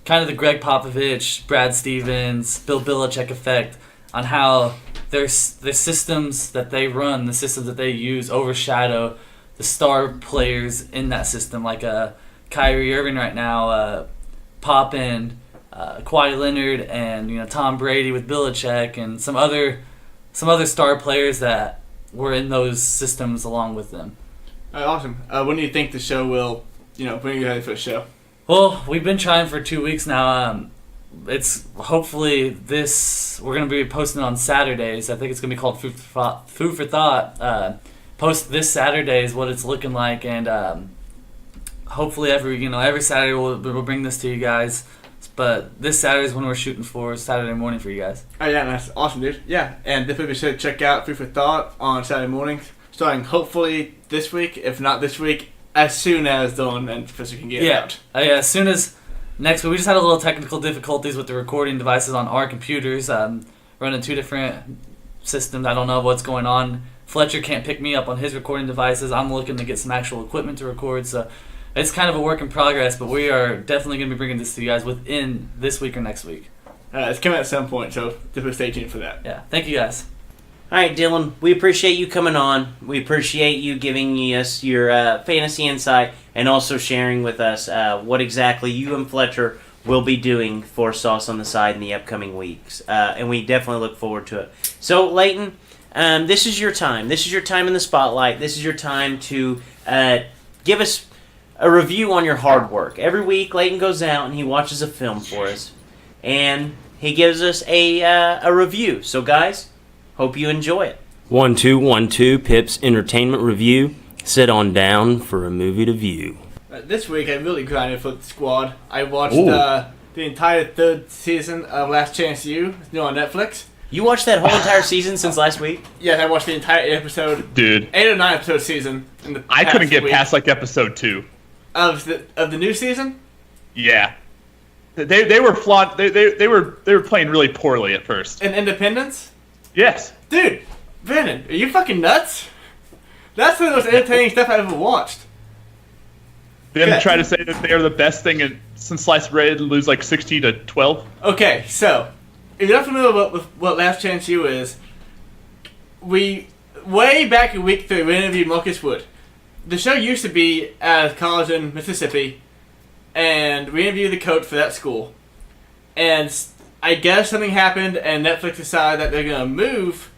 kind of the Greg Popovich, Brad Stevens, Bill Belichick effect on how their systems that they run, the systems that they use, overshadow the star players in that system, like Kyrie Irving right now, Poppin, Kawhi Leonard, and Tom Brady with Belichick, and some other star players that were in those systems along with them. Awesome. When do you think the show will, bring you ready for the show? Well, we've been trying for 2 weeks now. It's hopefully we're going to be posting on Saturdays. I think it's going to be called Food for Thought. Post this Saturday is what it's looking like, and hopefully every Saturday we'll bring this to you guys. But this Saturday is when we're shooting for Saturday morning for you guys. Oh yeah, that's awesome, dude. Yeah, and definitely be sure to check out Food for Thought on Saturday mornings, starting hopefully this week, if not this week, as soon as Dylan and Professor can get it out. Yeah, as soon as next week. We just had a little technical difficulties with the recording devices on our computers. Running 2 different systems. I don't know what's going on. Fletcher can't pick me up on his recording devices. I'm looking to get some actual equipment to record, so it's kind of a work in progress, but we are definitely going to be bringing this to you guys within this week or next week. It's coming at some point, so definitely stay tuned for that. Yeah, thank you guys. All right, Dylan, we appreciate you coming on. We appreciate you giving us your fantasy insight and also sharing with us what exactly you and Fletcher will be doing for Sauce on the Side in the upcoming weeks. And we definitely look forward to it. So, Leighton, this is your time. This is your time in the spotlight. This is your time to give us a review on your hard work. Every week, Leighton goes out and he watches a film for us. And he gives us a review. So, guys, hope you enjoy it. 1 2 1 2 Pip's Entertainment Review. Sit on down for a movie to view. This week, I really grinded for the squad. I watched the entire 3rd season of Last Chance U. It's new on Netflix. You watched that whole entire season since last week? Yes, I watched the entire 8 episode. Dude. 8 or 9 episode season. I couldn't get past like episode 2 of the new season. Yeah, they were flawed. They were playing really poorly at first. In Independence. Yes, dude, Brandon, are you fucking nuts? That's one of the most entertaining stuff I've ever watched. Then try to say that they are the best thing since sliced bread and lose like 60-12. Okay, so if you're not familiar with what Last Chance U is, way back in week 3 we interviewed Marcus Wood. The show used to be at a college in Mississippi, and we interviewed the coach for that school. And I guess something happened, and Netflix decided that they're going to move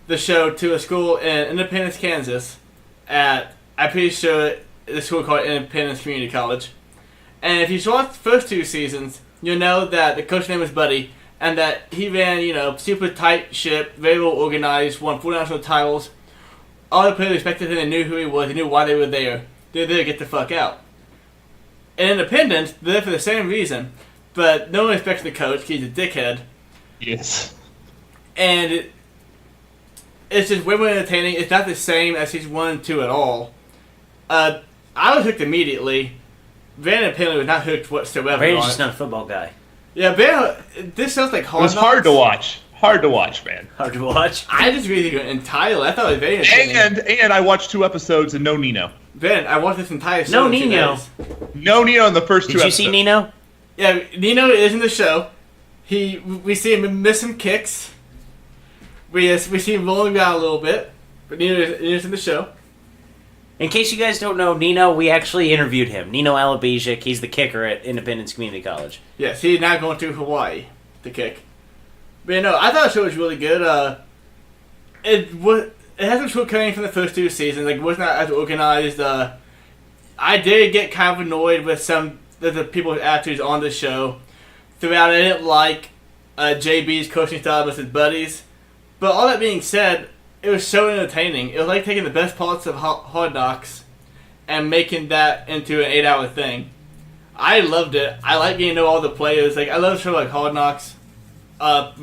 the show to a school in Independence, Kansas, I'm pretty sure the school called Independence Community College. And if you watch the first 2 seasons, you'll know that the coach's name was Buddy, and that he ran, super tight ship, very well organized, won 4 national titles. All the players respected him, they knew who he was, they knew why they were there. They were there to get the fuck out. In Independence, they're there for the same reason, but no one respects the coach, he's a dickhead. Yes. And it's just way more entertaining. It's not the same as season 1 and 2 at all. I was hooked immediately. Brandon apparently was not hooked whatsoever. Brandon's just not a football guy. Yeah, Brandon, this sounds like hard. It was hard to watch. Hard to watch, man. Hard to watch. I just really entirely. I thought it was very entertaining. And I watched 2 episodes and no Nino. Ben, I watched this entire show. No Nino. No Nino in the first 2 Did you episodes. see Nino? Yeah, Nino is in the show. We see him miss some kicks. We see him rolling around a little bit, but Nino is in the show. In case you guys don't know, Nino, we actually interviewed him. Nino Alabijik, he's the kicker at Independence Community College. Yes, he's now going to Hawaii to kick. But I thought the show was really good. It has some shortcomings from the first 2 seasons. Like, it was not as organized. I did get kind of annoyed with some of the people's attitudes on the show. Throughout, I didn't like JB's coaching style with his buddies. But all that being said, it was so entertaining. It was like taking the best parts of Hard Knocks and making that into an 8-hour thing. I loved it. I like getting to know all the players. Like, I love a show like Hard Knocks. All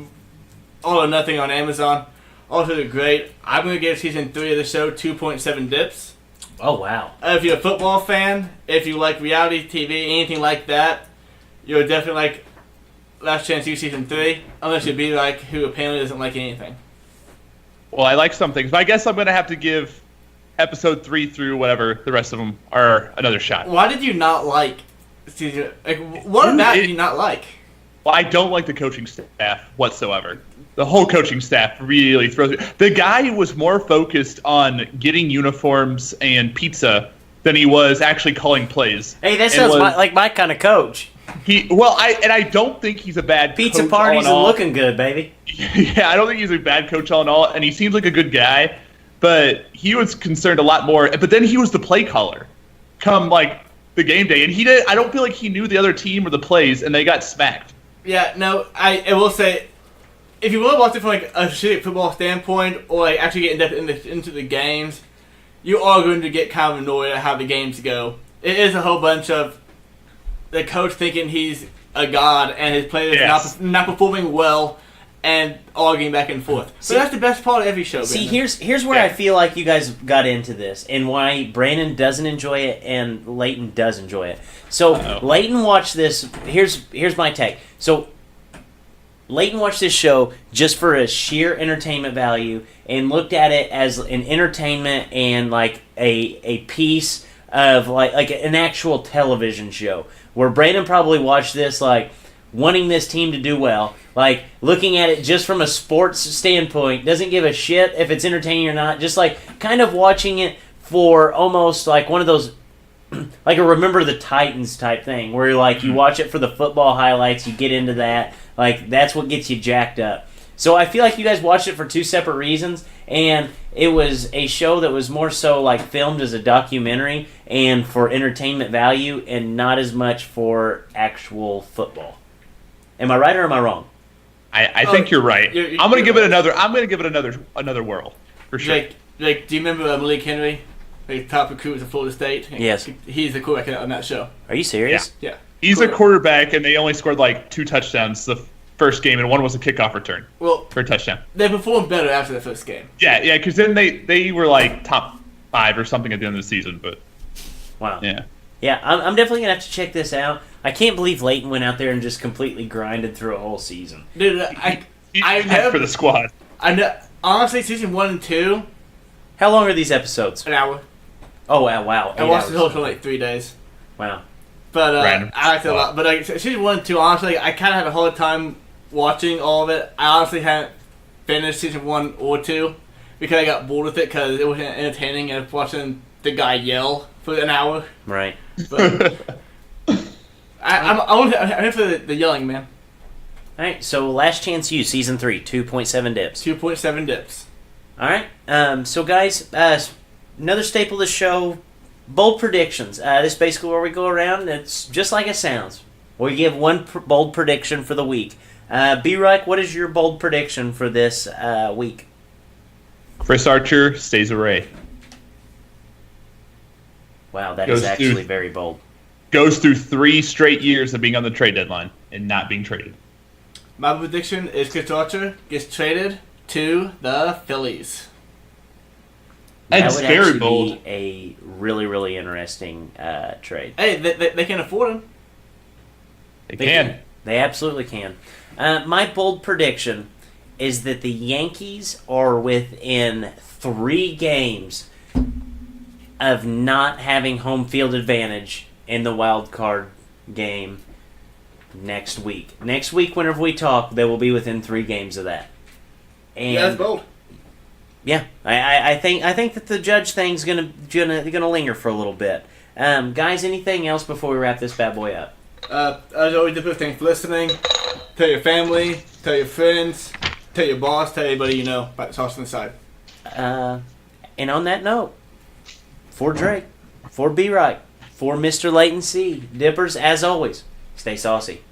or Nothing on Amazon. Also, they're great. I'm going to give season 3 of the show 2.7 dips. Oh, wow. If you're a football fan, if you like reality TV, anything like that, you're definitely like Last Chance U season 3. Unless you be like who apparently doesn't like anything. Well, I like some things, but I guess I'm going to have to give episode 3 through whatever the rest of them are another shot. Why did you not like season? Like, what about did you not like? Well, I don't like the coaching staff whatsoever. The whole coaching staff really throws it. The guy was more focused on getting uniforms and pizza than he was actually calling plays. Hey, that sounds like my kind of coach. I don't think he's a bad pizza coach parties all in all. and looking good, baby. Yeah, I don't think he's a bad coach all in all, and he seems like a good guy. But he was concerned a lot more. But then he was the play caller, come like the game day, and he did. I don't feel like he knew the other team or the plays, and they got smacked. Yeah, no, I will say, if you want to watch it from like a specific football standpoint, or like actually get in depth into the games, you are going to get kind of annoyed at how the games go. It is a whole bunch of the coach thinking he's a god, and his players not performing well, and arguing back and forth. So that's the best part of every show. See, Brandon. here's where I feel like you guys got into this, and why Brandon doesn't enjoy it and Leighton does enjoy it. So Leighton watched this. Here's my take. So Leighton watched this show just for a sheer entertainment value and looked at it as an entertainment and like a piece of like an actual television show. Where Brandon probably watched this like wanting this team to do well, like looking at it just from a sports standpoint, doesn't give a shit if it's entertaining or not, just like kind of watching it for almost like one of those like a Remember the Titans type thing, where you're like you watch it for the football highlights, you get into that, like that's what gets you jacked up. So I feel like you guys watched it for two separate reasons, and it was a show that was more so like filmed as a documentary and for entertainment value, and not as much for actual football. Am I right or am I wrong? I think you're right. I'm gonna give it another. I'm gonna give it another whirl for sure. Like, do you remember Malik Henry, like top recruit at Florida State? Yes. He's the quarterback on that show. Are you serious? Yeah. He's a quarterback, and they only scored like 2 touchdowns the first game, and one was a kickoff return for a touchdown. They performed better after the first game. Yeah, because then they were like top 5 or something at the end of the season. But wow. Yeah, I'm definitely gonna have to check this out. I can't believe Leighton went out there and just completely grinded through a whole season. Dude, I never for the squad. Honestly, season 1 and 2. How long are these episodes? An hour. Oh wow! I watched the whole show in like 3 days. Wow. But I liked it a lot. But like season 1 and 2, honestly, I kind of had a hard time watching all of it. I honestly hadn't finished season 1 or 2 because I got bored with it because it wasn't entertaining and watching the guy yell for an hour. Right. But I'm here for the yelling, man. All right. So Last Chance U, season 3, 2.7 dips. 2.7 dips. All right. So guys, another staple of the show. Bold predictions. This is basically where we go around. It's just like it sounds. We give one bold prediction for the week. B-Reich, what is your bold prediction for this week? Chris Archer stays a Ray. Wow, that is actually very bold. Goes through 3 straight years of being on the trade deadline and not being traded. My prediction is Chris Archer gets traded to the Phillies. That's very bold. Be a really, really interesting trade. Hey, they can afford him. They can. They absolutely can. My bold prediction is that the Yankees are within 3 games of not having home field advantage in the wild card game next week. Next week, whenever we talk, they will be within 3 games of that. And yeah, that's bold. Yeah, I think that the Judge thing's gonna linger for a little bit. Guys, anything else before we wrap this bad boy up? As always, thanks for listening. Tell your family, tell your friends, tell your boss, tell everybody you know about the Sauce on the Side. And on that note, for Drake, for B-Right, for Mr. Leighton C, Dippers, as always, stay saucy.